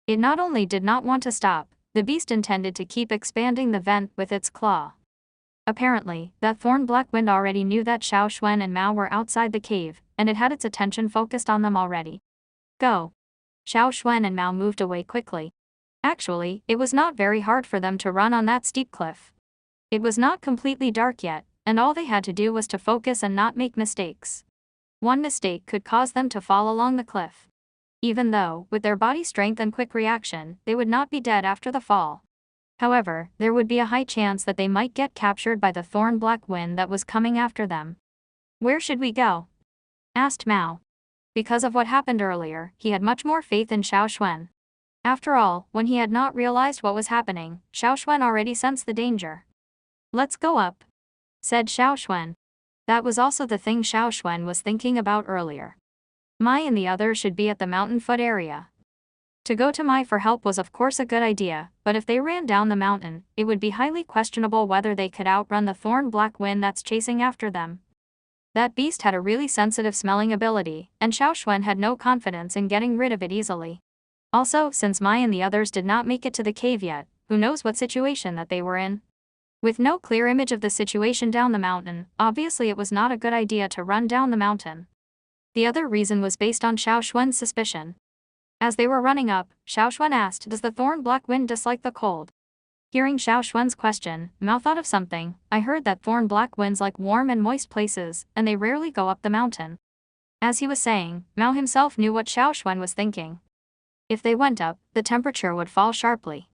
It not only did not want to stop, the beast intended to keep expanding the vent with its claw. Apparently, that thorn black wind already knew that Xiao Xuan and Mao were outside the cave, and it had its attention focused on them already. Go! Xiao Xuan and Mao moved away quickly. Actually, it was not very hard for them to run on that steep cliff. It was not completely dark yet, and all they had to do was to focus and not make mistakes. One mistake could cause them to fall along the cliff. Even though, with their body strength and quick reaction, they would not be dead after the fall. However, there would be a high chance that they might get captured by the thorn black wind that was coming after them. "Where should we go?" asked Mao. Because of what happened earlier, he had much more faith in Xiao Xuan. After all, when he had not realized what was happening, Xiao Xuan already sensed the danger. "Let's go up," said Xiao Xuan. That was also the thing Xiao Xuan was thinking about earlier. Mai and the others should be at the mountain foot area. To go to Mai for help was of course a good idea, but if they ran down the mountain, it would be highly questionable whether they could outrun the thorn black wind that's chasing after them. That beast had a really sensitive smelling ability, and Xiao Xuan had no confidence in getting rid of it easily. Also, since Mai and the others did not make it to the cave yet, who knows what situation that they were in? With no clear image of the situation down the mountain, obviously it was not a good idea to run down the mountain. The other reason was based on Xiao Xuan's suspicion. As they were running up, Xiao Xuan asked, "Does the thorn black wind dislike the cold?" Hearing Xiao Xuan's question, Mao thought of something. "I heard that thorn black winds like warm and moist places, and they rarely go up the mountain." As he was saying, Mao himself knew what Xiao Xuan was thinking. If they went up, the temperature would fall sharply.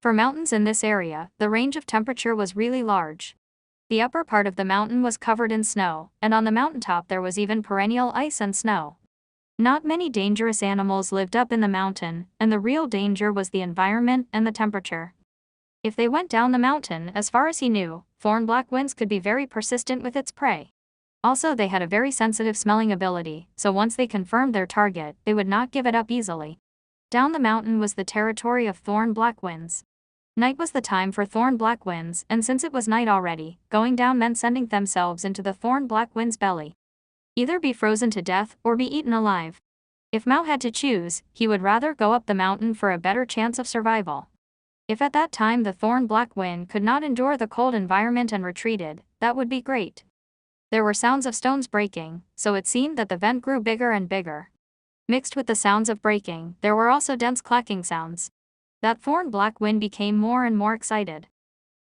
For mountains in this area, the range of temperature was really large. The upper part of the mountain was covered in snow, and on the mountaintop there was even perennial ice and snow. Not many dangerous animals lived up in the mountain, and the real danger was the environment and the temperature. If they went down the mountain, as far as he knew, thorn black winds could be very persistent with its prey. Also, they had a very sensitive smelling ability, so once they confirmed their target, they would not give it up easily. Down the mountain was the territory of thorn black winds. Night was the time for thorn black winds, and since it was night already, going down meant sending themselves into the thorn black wind's belly. Either be frozen to death or be eaten alive. If Mao had to choose, he would rather go up the mountain for a better chance of survival. If at that time the thorn black wind could not endure the cold environment and retreated, that would be great. There were sounds of stones breaking, so it seemed that the vent grew bigger and bigger. Mixed with the sounds of breaking, there were also dense clacking sounds. That thorn black wind became more and more excited.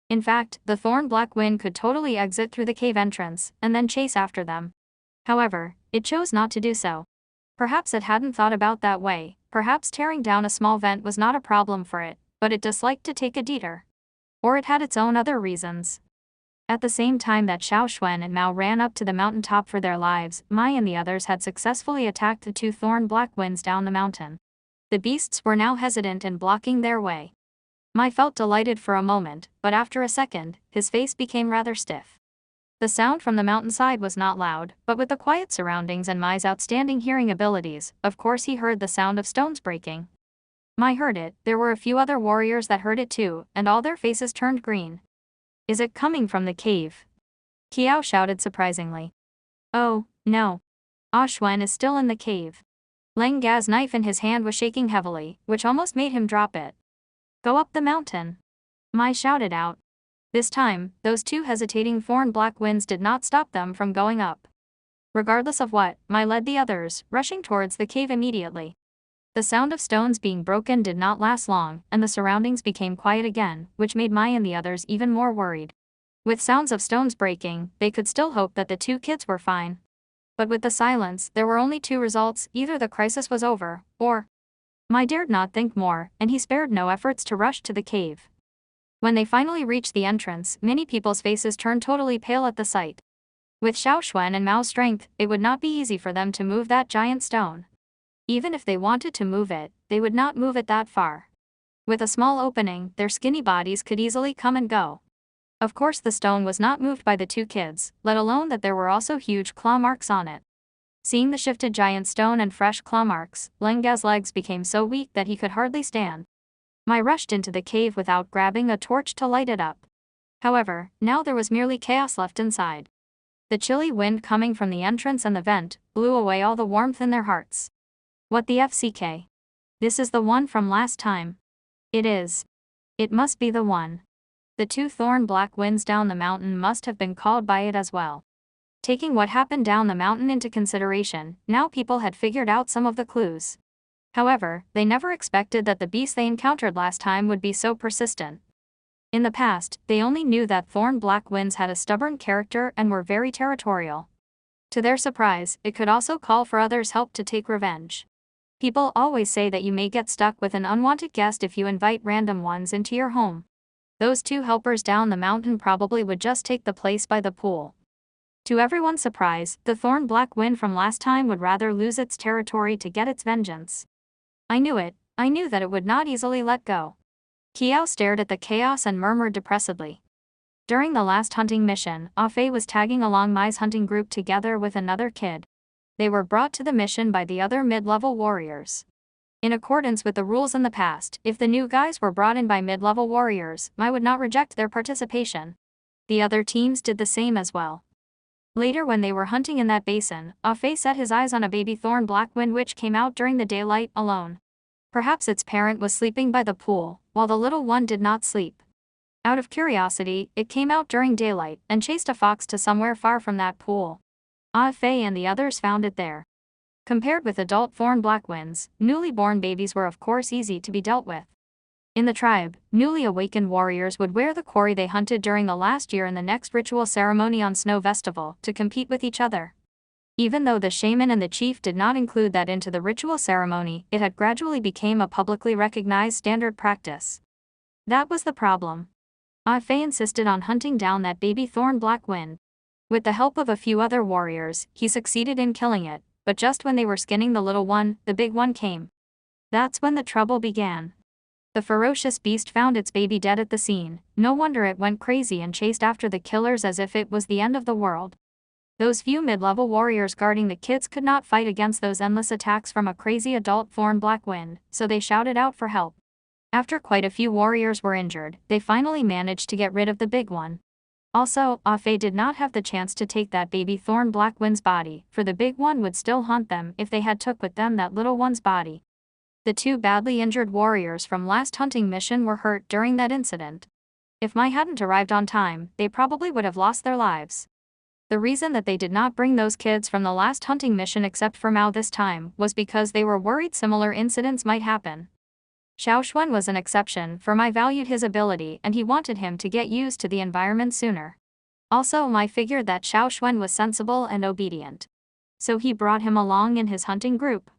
In fact, the thorn black wind could totally exit through the cave entrance, and then chase after them. However, it chose not to do so. Perhaps it hadn't thought about that way, perhaps tearing down a small vent was not a problem for it, but it disliked to take a detour. Or it had its own other reasons. At the same time that Xiao Xuan and Mao ran up to the mountaintop for their lives, Mai and the others had successfully attacked the two thorn black winds down the mountain. The beasts were now hesitant and blocking their way. Mai felt delighted for a moment, but after a second, his face became rather stiff. The sound from the mountainside was not loud, but with the quiet surroundings and Mai's outstanding hearing abilities, of course he heard the sound of stones breaking. Mai heard it, there were a few other warriors that heard it too, and all their faces turned green. Is it coming from the cave? Qiao shouted surprisingly. Oh, no. Ah Xuan is still in the cave. Leng Ga's knife in his hand was shaking heavily, which almost made him drop it. Go up the mountain. Mai shouted out. This time, those two hesitating thorn black winds did not stop them from going up. Regardless of what, Mai led the others, rushing towards the cave immediately. The sound of stones being broken did not last long, and the surroundings became quiet again, which made Mai and the others even more worried. With sounds of stones breaking, they could still hope that the two kids were fine. But with the silence, there were only two results: either the crisis was over, or... Mai dared not think more, and he spared no efforts to rush to the cave. When they finally reached the entrance, many people's faces turned totally pale at the sight. With Xiao Xuan and Mao's strength, it would not be easy for them to move that giant stone. Even if they wanted to move it, they would not move it that far. With a small opening, their skinny bodies could easily come and go. Of course the stone was not moved by the two kids, let alone that there were also huge claw marks on it. Seeing the shifted giant stone and fresh claw marks, Leng Ga's legs became so weak that he could hardly stand. Mai rushed into the cave without grabbing a torch to light it up. However, now there was merely chaos left inside. The chilly wind coming from the entrance and the vent blew away all the warmth in their hearts. What the FCK? This is the one from last time. It is. It must be the one. The two thorn black winds down the mountain must have been called by it as well. Taking what happened down the mountain into consideration, now people had figured out some of the clues. However, they never expected that the beast they encountered last time would be so persistent. In the past, they only knew that thorn black winds had a stubborn character and were very territorial. To their surprise, it could also call for others' help to take revenge. People always say that you may get stuck with an unwanted guest if you invite random ones into your home. Those two helpers down the mountain probably would just take the place by the pool. To everyone's surprise, the thorn black wind from last time would rather lose its territory to get its vengeance. I knew it, I knew that it would not easily let go. Qiao stared at the chaos and murmured depressedly. During the last hunting mission, Ah Fei was tagging along Mai's hunting group together with another kid. They were brought to the mission by the other mid-level warriors. In accordance with the rules in the past, if the new guys were brought in by mid-level warriors, Mai would not reject their participation. The other teams did the same as well. Later when they were hunting in that basin, Ah Fei set his eyes on a baby thorn blackwind which came out during the daylight alone. Perhaps its parent was sleeping by the pool, while the little one did not sleep. Out of curiosity, it came out during daylight and chased a fox to somewhere far from that pool. Ah Fei and the others found it there. Compared with adult thorn blackwinds, newly born babies were of course easy to be dealt with. In the tribe, newly awakened warriors would wear the quarry they hunted during the last year in the next ritual ceremony on Snow Festival to compete with each other. Even though the shaman and the chief did not include that into the ritual ceremony, it had gradually become a publicly recognized standard practice. That was the problem. Ah Fei insisted on hunting down that baby thorn blackwind. With the help of a few other warriors, he succeeded in killing it, but just when they were skinning the little one, the big one came. That's when the trouble began. The ferocious beast found its baby dead at the scene. No wonder it went crazy and chased after the killers as if it was the end of the world. Those few mid-level warriors guarding the kids could not fight against those endless attacks from a crazy adult thorn blackwind, so they shouted out for help. After quite a few warriors were injured, they finally managed to get rid of the big one. Also, Ah Fei did not have the chance to take that baby thorn blackwind's body, for the big one would still haunt them if they had took with them that little one's body. The two badly injured warriors from last hunting mission were hurt during that incident. If Mai hadn't arrived on time, they probably would have lost their lives. The reason that they did not bring those kids from the last hunting mission except for Mao this time was because they were worried similar incidents might happen. Xiao Xuan was an exception, for Mai valued his ability and he wanted him to get used to the environment sooner. Also, Mai figured that Xiao Xuan was sensible and obedient. So he brought him along in his hunting group.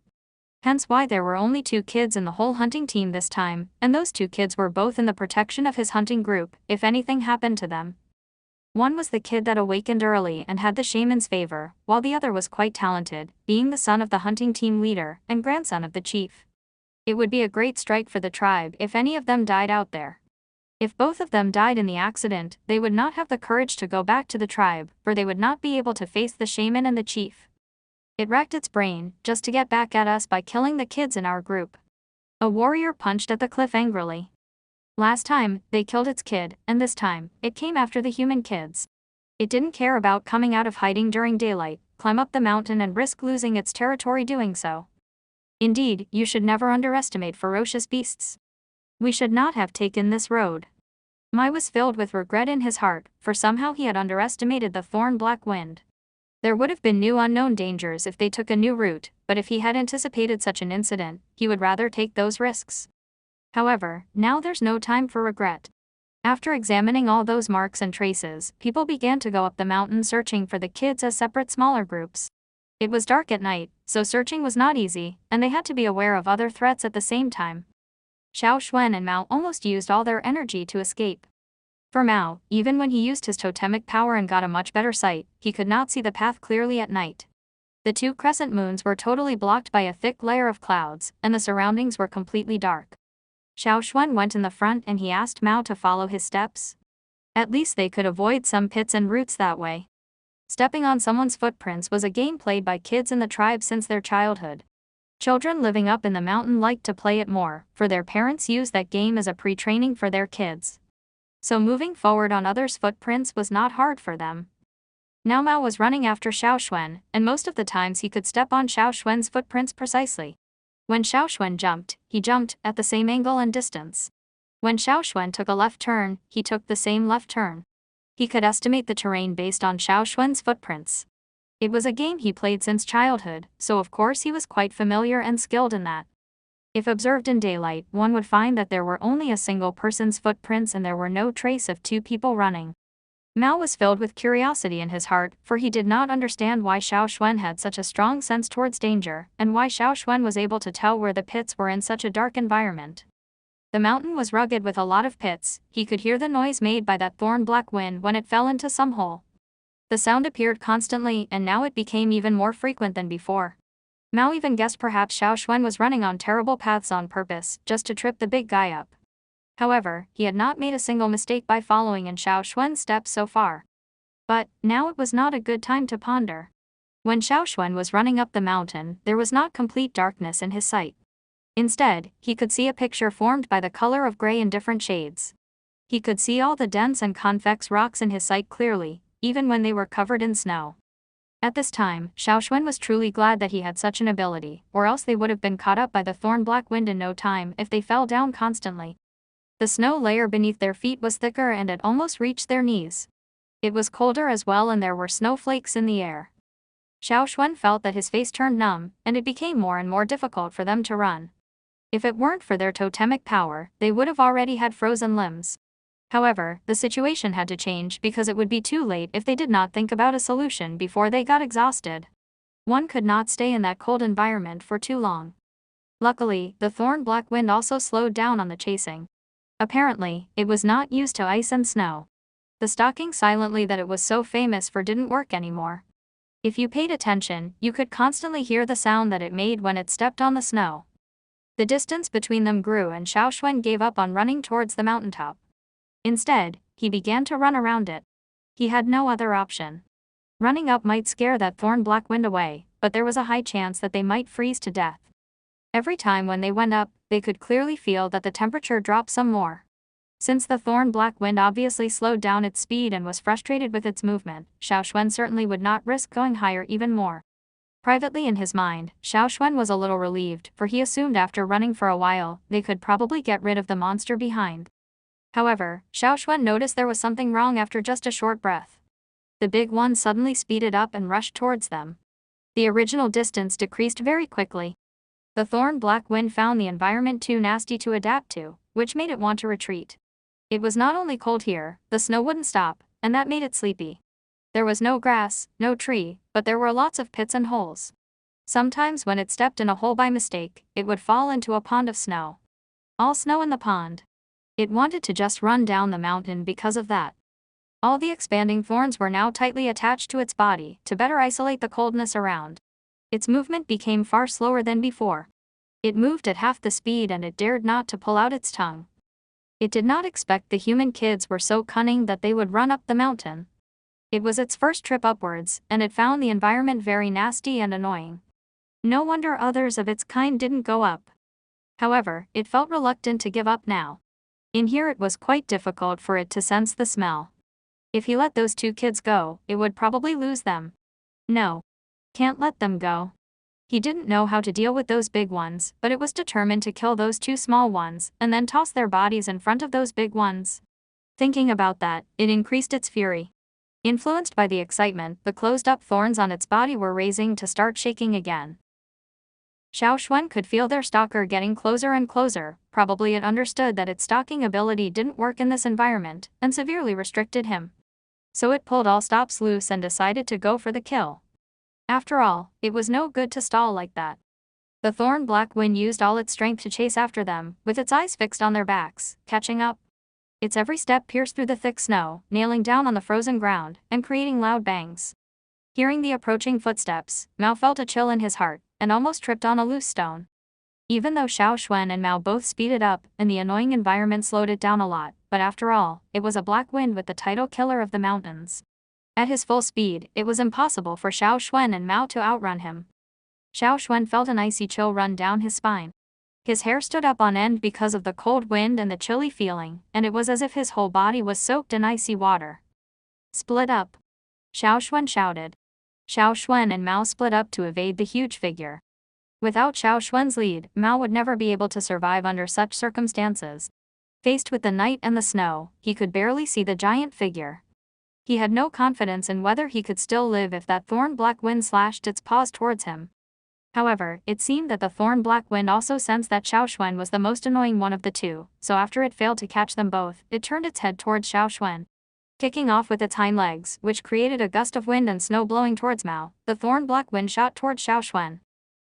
Hence why there were only 2 kids in the whole hunting team this time, and those 2 kids were both in the protection of his hunting group, if anything happened to them. One was the kid that awakened early and had the shaman's favor, while the other was quite talented, being the son of the hunting team leader and grandson of the chief. It would be a great strike for the tribe if any of them died out there. If both of them died in the accident, they would not have the courage to go back to the tribe, for they would not be able to face the shaman and the chief. It racked its brain, just to get back at us by killing the kids in our group. A warrior punched at the cliff angrily. Last time, they killed its kid, and this time, it came after the human kids. It didn't care about coming out of hiding during daylight, climb up the mountain and risk losing its territory doing so. Indeed, you should never underestimate ferocious beasts. We should not have taken this road. Mai was filled with regret in his heart, for somehow he had underestimated the thorn black wind. There would have been new unknown dangers if they took a new route, but if he had anticipated such an incident, he would rather take those risks. However, now there's no time for regret. After examining all those marks and traces, people began to go up the mountain searching for the kids as separate smaller groups. It was dark at night, so searching was not easy, and they had to be aware of other threats at the same time. Xiao Xuan and Mao almost used all their energy to escape. For Mao, even when he used his totemic power and got a much better sight, he could not see the path clearly at night. The two crescent moons were totally blocked by a thick layer of clouds, and the surroundings were completely dark. Xiao Xuan went in the front and he asked Mao to follow his steps. At least they could avoid some pits and roots that way. Stepping on someone's footprints was a game played by kids in the tribe since their childhood. Children living up in the mountain liked to play it more, for their parents used that game as a pre-training for their kids. So moving forward on others' footprints was not hard for them. Now Mao was running after Xiao Xuan, and most of the times he could step on Xiao Xuan's footprints precisely. When Xiao Xuan jumped, he jumped at the same angle and distance. When Xiao Xuan took a left turn, he took the same left turn. He could estimate the terrain based on Xiao Xuan's footprints. It was a game he played since childhood, so of course he was quite familiar and skilled in that. If observed in daylight, one would find that there were only a single person's footprints and there were no trace of two people running. Mao was filled with curiosity in his heart, for he did not understand why Xiao Xuan had such a strong sense towards danger, and why Xiao Xuan was able to tell where the pits were in such a dark environment. The mountain was rugged with a lot of pits. He could hear the noise made by that thorn black wind when it fell into some hole. The sound appeared constantly, and now it became even more frequent than before. Mao even guessed perhaps Xiao Xuan was running on terrible paths on purpose, just to trip the big guy up. However, he had not made a single mistake by following in Xiao Xuan's steps so far. But, now it was not a good time to ponder. When Xiao Xuan was running up the mountain, there was not complete darkness in his sight. Instead, he could see a picture formed by the color of gray in different shades. He could see all the dense and convex rocks in his sight clearly, even when they were covered in snow. At this time, Xiao Xuan was truly glad that he had such an ability, or else they would have been caught up by the thorn black wind in no time if they fell down constantly. The snow layer beneath their feet was thicker and it almost reached their knees. It was colder as well and there were snowflakes in the air. Xiao Xuan felt that his face turned numb, and it became more and more difficult for them to run. If it weren't for their totemic power, they would have already had frozen limbs. However, the situation had to change because it would be too late if they did not think about a solution before they got exhausted. One could not stay in that cold environment for too long. Luckily, the thorn black wind also slowed down on the chasing. Apparently, it was not used to ice and snow. The stalking silently that it was so famous for didn't work anymore. If you paid attention, you could constantly hear the sound that it made when it stepped on the snow. The distance between them grew and Xiao Xuan gave up on running towards the mountaintop. Instead, he began to run around it. He had no other option. Running up might scare that thorn black wind away, but there was a high chance that they might freeze to death. Every time when they went up, they could clearly feel that the temperature dropped some more. Since the thorn black wind obviously slowed down its speed and was frustrated with its movement, Xiao Xuan certainly would not risk going higher even more. Privately in his mind, Xiao Xuan was a little relieved, for he assumed after running for a while, they could probably get rid of the monster behind. However, Xiao Xuan noticed there was something wrong after just a short breath. The big one suddenly speeded up and rushed towards them. The original distance decreased very quickly. The thorn black wind found the environment too nasty to adapt to, which made it want to retreat. It was not only cold here, the snow wouldn't stop, and that made it sleepy. There was no grass, no tree, but there were lots of pits and holes. Sometimes when it stepped in a hole by mistake, it would fall into a pond of snow. All snow in the pond. It wanted to just run down the mountain because of that. All the expanding thorns were now tightly attached to its body to better isolate the coldness around. Its movement became far slower than before. It moved at half the speed and it dared not to pull out its tongue. It did not expect the human kids were so cunning that they would run up the mountain. It was its first trip upwards, and it found the environment very nasty and annoying. No wonder others of its kind didn't go up. However, it felt reluctant to give up now. In here it was quite difficult for it to sense the smell. If he let those two kids go, it would probably lose them. No. Can't let them go. He didn't know how to deal with those big ones, but it was determined to kill those two small ones, and then toss their bodies in front of those big ones. Thinking about that, it increased its fury. Influenced by the excitement, the closed-up thorns on its body were raising to start shaking again. Xiao Xuan could feel their stalker getting closer and closer. Probably it understood that its stalking ability didn't work in this environment, and severely restricted him. So it pulled all stops loose and decided to go for the kill. After all, it was no good to stall like that. The thorn black wind used all its strength to chase after them, with its eyes fixed on their backs, catching up. Its every step pierced through the thick snow, nailing down on the frozen ground, and creating loud bangs. Hearing the approaching footsteps, Mao felt a chill in his heart, and almost tripped on a loose stone. Even though Xiao Xuan and Mao both speeded up, and the annoying environment slowed it down a lot, but after all, it was a black wind with the title killer of the mountains. At his full speed, it was impossible for Xiao Xuan and Mao to outrun him. Xiao Xuan felt an icy chill run down his spine. His hair stood up on end because of the cold wind and the chilly feeling, and it was as if his whole body was soaked in icy water. Split up! Xiao Xuan shouted. Xiao Xuan and Mao split up to evade the huge figure. Without Xiao Xuan's lead, Mao would never be able to survive under such circumstances. Faced with the night and the snow, he could barely see the giant figure. He had no confidence in whether he could still live if that thorn black wind slashed its paws towards him. However, it seemed that the thorn black wind also sensed that Xiao Xuan was the most annoying one of the two, so after it failed to catch them both, it turned its head towards Xiao Xuan. Kicking off with its hind legs, which created a gust of wind and snow blowing towards Mao, the thorn black wind shot towards Xiao Xuan.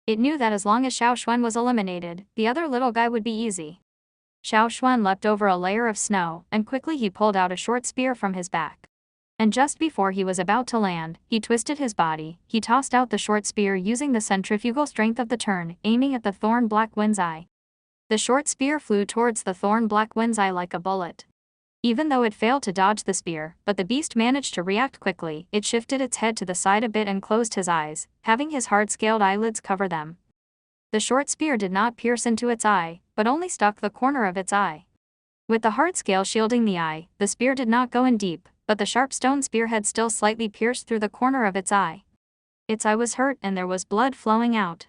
It knew that as long as Xiao Xuan was eliminated, the other little guy would be easy. Xiao Xuan leapt over a layer of snow, and quickly he pulled out a short spear from his back. And just before he was about to land, he twisted his body. He tossed out the short spear using the centrifugal strength of the turn, aiming at the thorn black wind's eye. The short spear flew towards the thorn black wind's eye like a bullet. Even though it failed to dodge the spear, but the beast managed to react quickly. It shifted its head to the side a bit and closed his eyes, having his hard-scaled eyelids cover them. The short spear did not pierce into its eye, but only stuck the corner of its eye. With the hard scale shielding the eye, the spear did not go in deep, but the sharp stone spearhead still slightly pierced through the corner of its eye. Its eye was hurt and there was blood flowing out.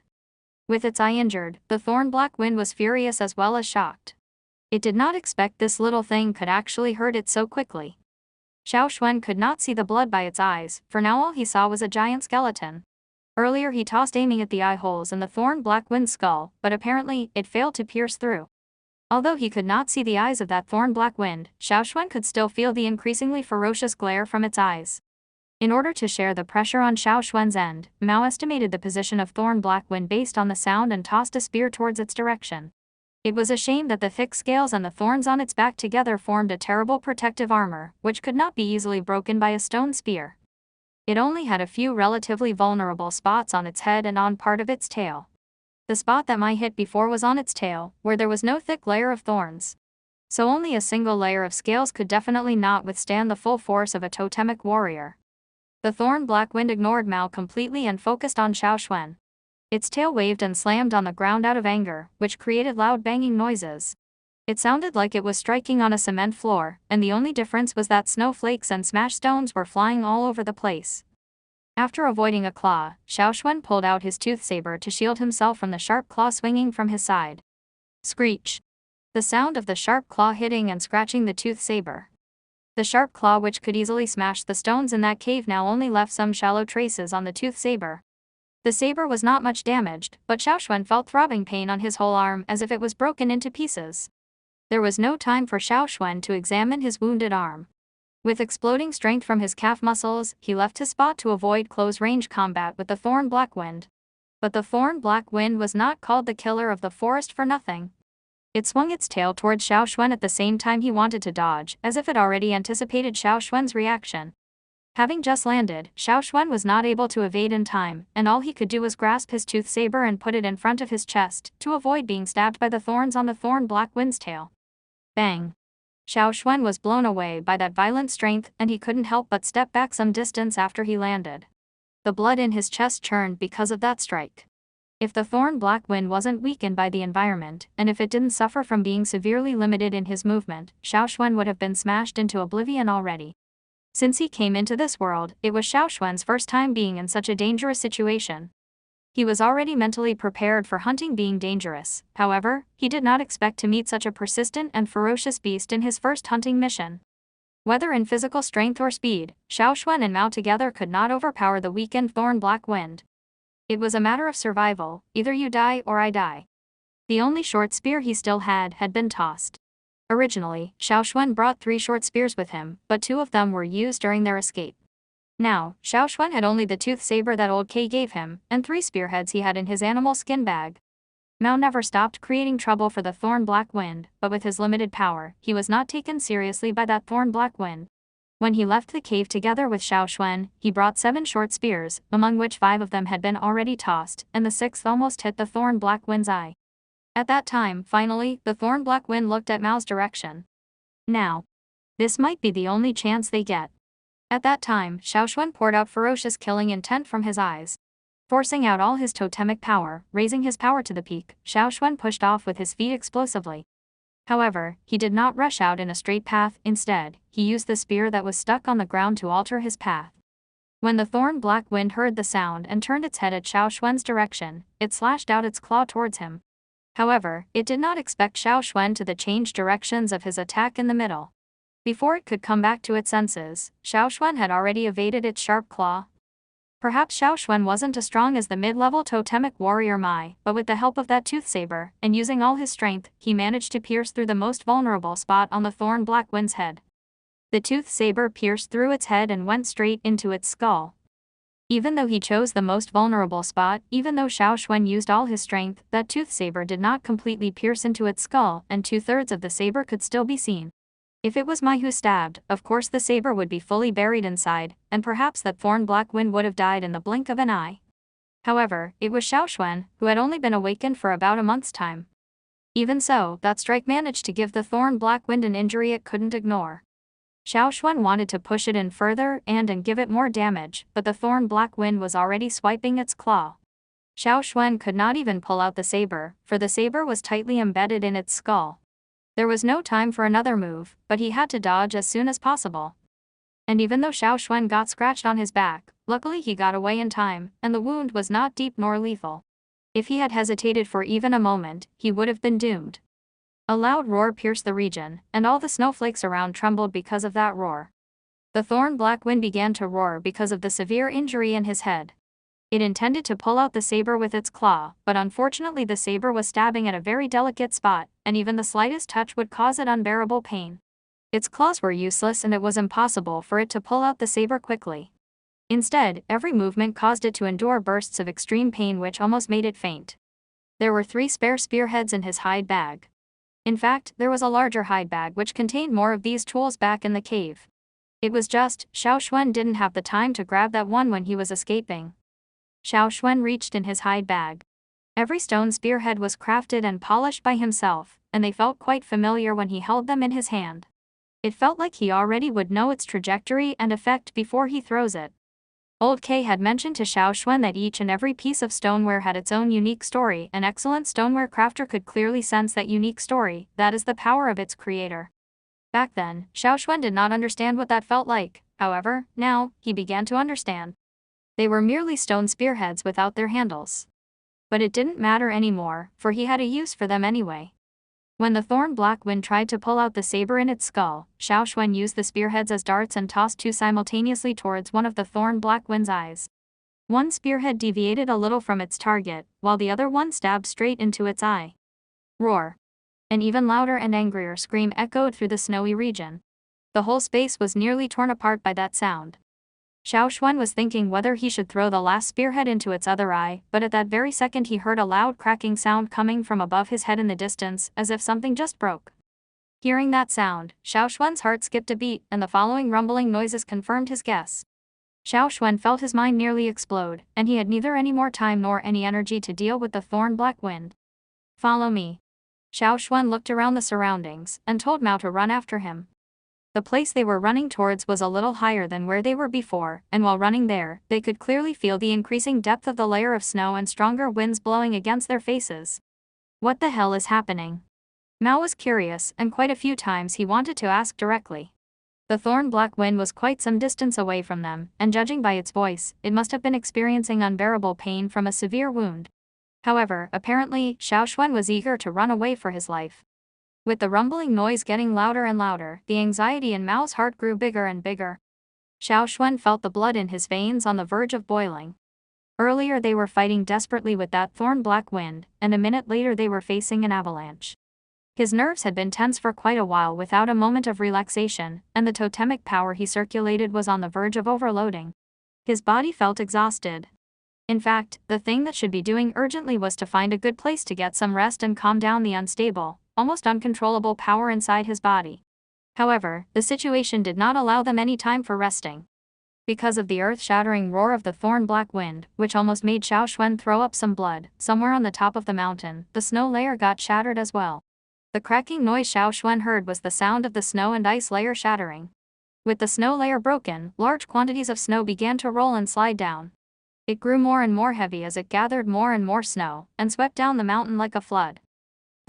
With its eye injured, the thorn black wind was furious as well as shocked. It did not expect this little thing could actually hurt it so quickly. Xiao Xuan could not see the blood by its eyes, for now all he saw was a giant skeleton. Earlier he tossed aiming at the eye holes in the thorn black wind's skull, but apparently, it failed to pierce through. Although he could not see the eyes of that thorn black wind, Xiao Xuan could still feel the increasingly ferocious glare from its eyes. In order to share the pressure on Xiao Xuan's end, Mao estimated the position of thorn black wind based on the sound and tossed a spear towards its direction. It was a shame that the thick scales and the thorns on its back together formed a terrible protective armor, which could not be easily broken by a stone spear. It only had a few relatively vulnerable spots on its head and on part of its tail. The spot that might hit before was on its tail, where there was no thick layer of thorns. So only a single layer of scales could definitely not withstand the full force of a totemic warrior. The thorn black wind ignored Mao completely and focused on Xiao Xuan. Its tail waved and slammed on the ground out of anger, which created loud banging noises. It sounded like it was striking on a cement floor, and the only difference was that snowflakes and smashed stones were flying all over the place. After avoiding a claw, Xiao Xuan pulled out his tooth saber to shield himself from the sharp claw swinging from his side. Screech! The sound of the sharp claw hitting and scratching the tooth saber. The sharp claw, which could easily smash the stones in that cave, now only left some shallow traces on the tooth saber. The saber was not much damaged, but Xiao Xuan felt throbbing pain on his whole arm as if it was broken into pieces. There was no time for Xiao Xuan to examine his wounded arm. With exploding strength from his calf muscles, he left his spot to avoid close-range combat with the thorn black wind. But the thorn black wind was not called the killer of the forest for nothing. It swung its tail towards Xiao Xuan at the same time he wanted to dodge, as if it already anticipated Xiao Xuan's reaction. Having just landed, Xiao Xuan was not able to evade in time, and all he could do was grasp his tooth saber and put it in front of his chest, to avoid being stabbed by the thorns on the thorn black wind's tail. Bang! Xiao Xuan was blown away by that violent strength, and he couldn't help but step back some distance after he landed. The blood in his chest churned because of that strike. If the thorn black wind wasn't weakened by the environment, and if it didn't suffer from being severely limited in his movement, Xiao Xuan would have been smashed into oblivion already. Since he came into this world, it was Xiao Xuan's first time being in such a dangerous situation. He was already mentally prepared for hunting being dangerous, however, he did not expect to meet such a persistent and ferocious beast in his first hunting mission. Whether in physical strength or speed, Xiao Xuan and Mao together could not overpower the weakened thorn black wind. It was a matter of survival, either you die or I die. The only short spear he still had been tossed. Originally, Xiao Xuan brought 3 short spears with him, but 2 of them were used during their escape. Now, Xiao Xuan had only the tooth saber that old K gave him, and 3 spearheads he had in his animal skin bag. Mao never stopped creating trouble for the thorn black wind, but with his limited power, he was not taken seriously by that thorn black wind. When he left the cave together with Xiao Xuan, he brought 7 short spears, among which 5 of them had been already tossed, and the 6th almost hit the thorn black wind's eye. At that time, finally, the thorn black wind looked at Mao's direction. Now, this might be the only chance they get. At that time, Xiao Xuan poured out ferocious killing intent from his eyes. Forcing out all his totemic power, raising his power to the peak, Xiao Xuan pushed off with his feet explosively. However, he did not rush out in a straight path, instead, he used the spear that was stuck on the ground to alter his path. When the thorn black wind heard the sound and turned its head at Xiao Xuan's direction, it slashed out its claw towards him. However, it did not expect Xiao Xuan to change directions of his attack in the middle. Before it could come back to its senses, Xiao Xuan had already evaded its sharp claw. Perhaps Xiao Xuan wasn't as strong as the mid-level totemic warrior Mai, but with the help of that tooth saber, and using all his strength, he managed to pierce through the most vulnerable spot on the thorn black wind's head. The tooth saber pierced through its head and went straight into its skull. Even though he chose the most vulnerable spot, even though Xiao Xuan used all his strength, that tooth saber did not completely pierce into its skull, and 2/3 of the saber could still be seen. If it was Mai who stabbed, of course the saber would be fully buried inside, and perhaps that thorn black wind would have died in the blink of an eye. However, it was Xiao Xuan, who had only been awakened for about a month's time. Even so, that strike managed to give the thorn black wind an injury it couldn't ignore. Xiao Xuan wanted to push it in further and give it more damage, but the thorn black wind was already swiping its claw. Xiao Xuan could not even pull out the saber, for the saber was tightly embedded in its skull. There was no time for another move, but he had to dodge as soon as possible. And even though Xiao Xuan got scratched on his back, luckily he got away in time, and the wound was not deep nor lethal. If he had hesitated for even a moment, he would have been doomed. A loud roar pierced the region, and all the snowflakes around trembled because of that roar. The thorn black wind began to roar because of the severe injury in his head. It intended to pull out the saber with its claw, but unfortunately the saber was stabbing at a very delicate spot, and even the slightest touch would cause it unbearable pain. Its claws were useless and it was impossible for it to pull out the saber quickly. Instead, every movement caused it to endure bursts of extreme pain which almost made it faint. There were 3 spare spearheads in his hide bag. In fact, there was a larger hide bag which contained more of these tools back in the cave. It was just, Xiao Xuan didn't have the time to grab that one when he was escaping. Xiao Xuan reached in his hide bag. Every stone spearhead was crafted and polished by himself, and they felt quite familiar when he held them in his hand. It felt like he already would know its trajectory and effect before he throws it. Old K had mentioned to Xiao Xuan that each and every piece of stoneware had its own unique story. An excellent stoneware crafter could clearly sense that unique story, that is the power of its creator. Back then, Xiao Xuan did not understand what that felt like, however, now, he began to understand. They were merely stone spearheads without their handles. But it didn't matter anymore, for he had a use for them anyway. When the thorn black wind tried to pull out the saber in its skull, Xiao Xuan used the spearheads as darts and tossed 2 simultaneously towards one of the thorn black wind's eyes. One spearhead deviated a little from its target, while the other one stabbed straight into its eye. Roar! An even louder and angrier scream echoed through the snowy region. The whole space was nearly torn apart by that sound. Xiao Xuan was thinking whether he should throw the last spearhead into its other eye, but at that very second he heard a loud cracking sound coming from above his head in the distance, as if something just broke. Hearing that sound, Xiao Xuan's heart skipped a beat, and the following rumbling noises confirmed his guess. Xiao Xuan felt his mind nearly explode, and he had neither any more time nor any energy to deal with the thorn black wind. Follow me. Xiao Xuan looked around the surroundings, and told Mao to run after him. The place they were running towards was a little higher than where they were before, and while running there, they could clearly feel the increasing depth of the layer of snow and stronger winds blowing against their faces. What the hell is happening? Mao was curious, and quite a few times he wanted to ask directly. The thorn black wind was quite some distance away from them, and judging by its voice, it must have been experiencing unbearable pain from a severe wound. However, apparently, Xiao Xuan was eager to run away for his life. With the rumbling noise getting louder and louder, the anxiety in Mao's heart grew bigger and bigger. Xiao Xuan felt the blood in his veins on the verge of boiling. Earlier they were fighting desperately with that thorn black wind, and a minute later they were facing an avalanche. His nerves had been tense for quite a while without a moment of relaxation, and the totemic power he circulated was on the verge of overloading. His body felt exhausted. In fact, the thing that should be doing urgently was to find a good place to get some rest and calm down the unstable, almost uncontrollable power inside his body. However, the situation did not allow them any time for resting. Because of the earth-shattering roar of the thorn black wind, which almost made Xiao Xuan throw up some blood, somewhere on the top of the mountain, the snow layer got shattered as well. The cracking noise Xiao Xuan heard was the sound of the snow and ice layer shattering. With the snow layer broken, large quantities of snow began to roll and slide down. It grew more and more heavy as it gathered more and more snow, and swept down the mountain like a flood.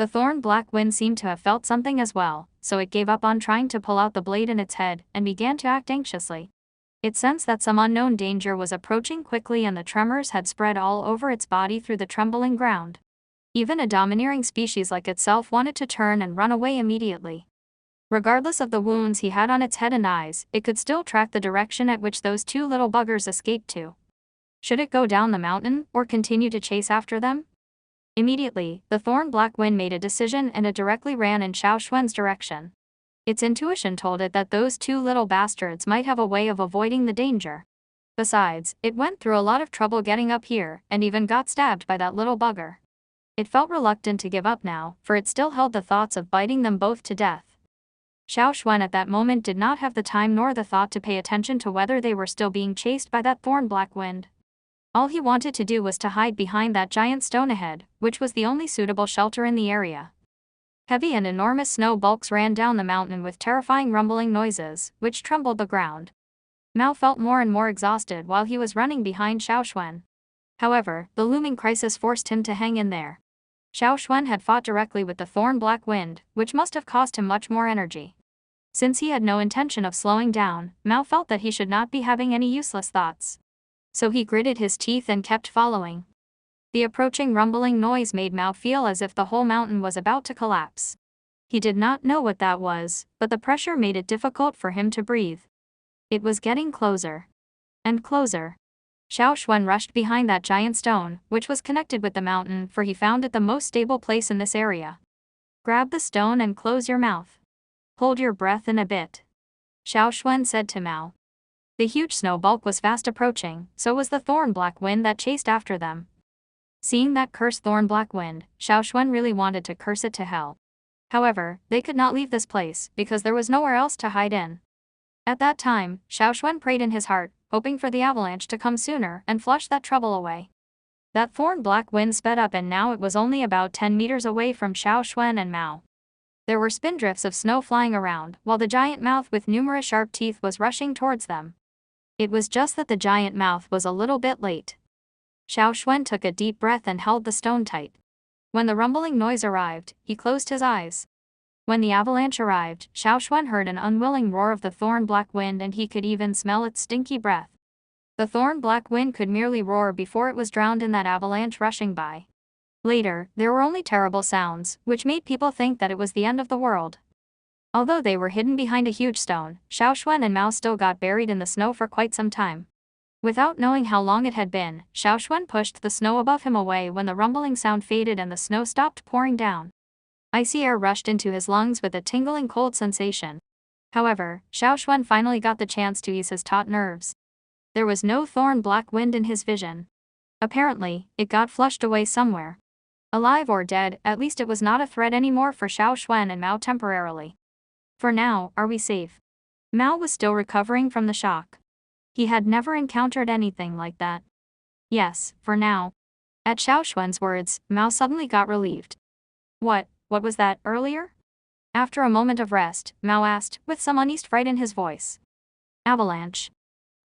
The thorn black wind seemed to have felt something as well, so it gave up on trying to pull out the blade in its head, and began to act anxiously. It sensed that some unknown danger was approaching quickly, and the tremors had spread all over its body through the trembling ground. Even a domineering species like itself wanted to turn and run away immediately. Regardless of the wounds he had on its head and eyes, it could still track the direction at which those two little buggers escaped to. Should it go down the mountain, or continue to chase after them? Immediately, the thorn black wind made a decision, and it directly ran in Xiao Xuan's direction. Its intuition told it that those two little bastards might have a way of avoiding the danger. Besides, it went through a lot of trouble getting up here, and even got stabbed by that little bugger. It felt reluctant to give up now, for it still held the thoughts of biting them both to death. Xiao Xuan at that moment did not have the time nor the thought to pay attention to whether they were still being chased by that thorn black wind. All he wanted to do was to hide behind that giant stone ahead, which was the only suitable shelter in the area. Heavy and enormous snow bulks ran down the mountain with terrifying rumbling noises, which trembled the ground. Mao felt more and more exhausted while he was running behind Xiao Xuan. However, the looming crisis forced him to hang in there. Xiao Xuan had fought directly with the thorn black wind, which must have cost him much more energy. Since he had no intention of slowing down, Mao felt that he should not be having any useless thoughts. So he gritted his teeth and kept following. The approaching rumbling noise made Mao feel as if the whole mountain was about to collapse. He did not know what that was, but the pressure made it difficult for him to breathe. It was getting closer. And closer. Xiao Xuan rushed behind that giant stone, which was connected with the mountain, for he found it the most stable place in this area. Grab the stone and close your mouth. Hold your breath in a bit. Xiao Xuan said to Mao. The huge snow bulk was fast approaching, so was the thorn black wind that chased after them. Seeing that cursed thorn black wind, Xiao Xuan really wanted to curse it to hell. However, they could not leave this place, because there was nowhere else to hide in. At that time, Xiao Xuan prayed in his heart, hoping for the avalanche to come sooner and flush that trouble away. That thorn black wind sped up, and now it was only about 10 meters away from Xiao Xuan and Mao. There were spindrifts of snow flying around, while the giant mouth with numerous sharp teeth was rushing towards them. It was just that the giant mouth was a little bit late. Xiao Xuan took a deep breath and held the stone tight. When the rumbling noise arrived, he closed his eyes. When the avalanche arrived, Xiao Xuan heard an unwilling roar of the thorn black wind, and he could even smell its stinky breath. The thorn black wind could merely roar before it was drowned in that avalanche rushing by. Later, there were only terrible sounds, which made people think that it was the end of the world. Although they were hidden behind a huge stone, Xiao Xuan and Mao still got buried in the snow for quite some time. Without knowing how long it had been, Xiao Xuan pushed the snow above him away when the rumbling sound faded and the snow stopped pouring down. Icy air rushed into his lungs with a tingling cold sensation. However, Xiao Xuan finally got the chance to ease his taut nerves. There was no thorn black wind in his vision. Apparently, it got flushed away somewhere. Alive or dead, at least it was not a threat anymore for Xiao Xuan and Mao temporarily. For now, are we safe? Mao was still recovering from the shock. He had never encountered anything like that. Yes, for now. At Xiao Xuan's words, Mao suddenly got relieved. What was that, earlier? After a moment of rest, Mao asked, with some uneased fright in his voice. Avalanche.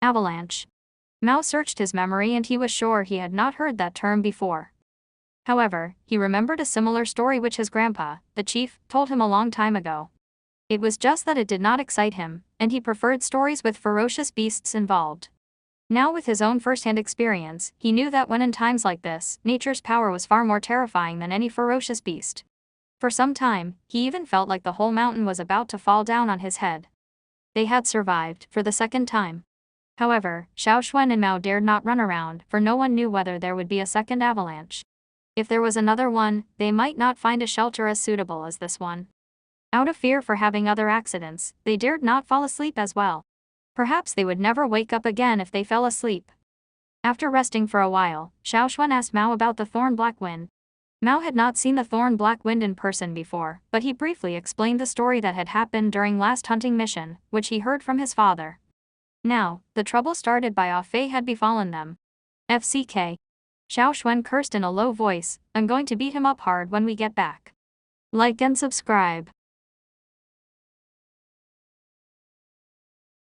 Avalanche. Mao searched his memory and he was sure he had not heard that term before. However, he remembered a similar story which his grandpa, the chief, told him a long time ago. It was just that it did not excite him, and he preferred stories with ferocious beasts involved. Now with his own first-hand experience, he knew that when in times like this, nature's power was far more terrifying than any ferocious beast. For some time, he even felt like the whole mountain was about to fall down on his head. They had survived, for the second time. However, Xiao Xuan and Mao dared not run around, for no one knew whether there would be a second avalanche. If there was another one, they might not find a shelter as suitable as this one. Out of fear for having other accidents, they dared not fall asleep as well. Perhaps they would never wake up again if they fell asleep. After resting for a while, Xiao Xuan asked Mao about the thorn black wind. Mao had not seen the thorn black wind in person before, but he briefly explained the story that had happened during last hunting mission, which he heard from his father. Now, the trouble started by Ah Fei had befallen them. FCK. Xiao Xuan cursed in a low voice, I'm going to beat him up hard when we get back. Like and subscribe.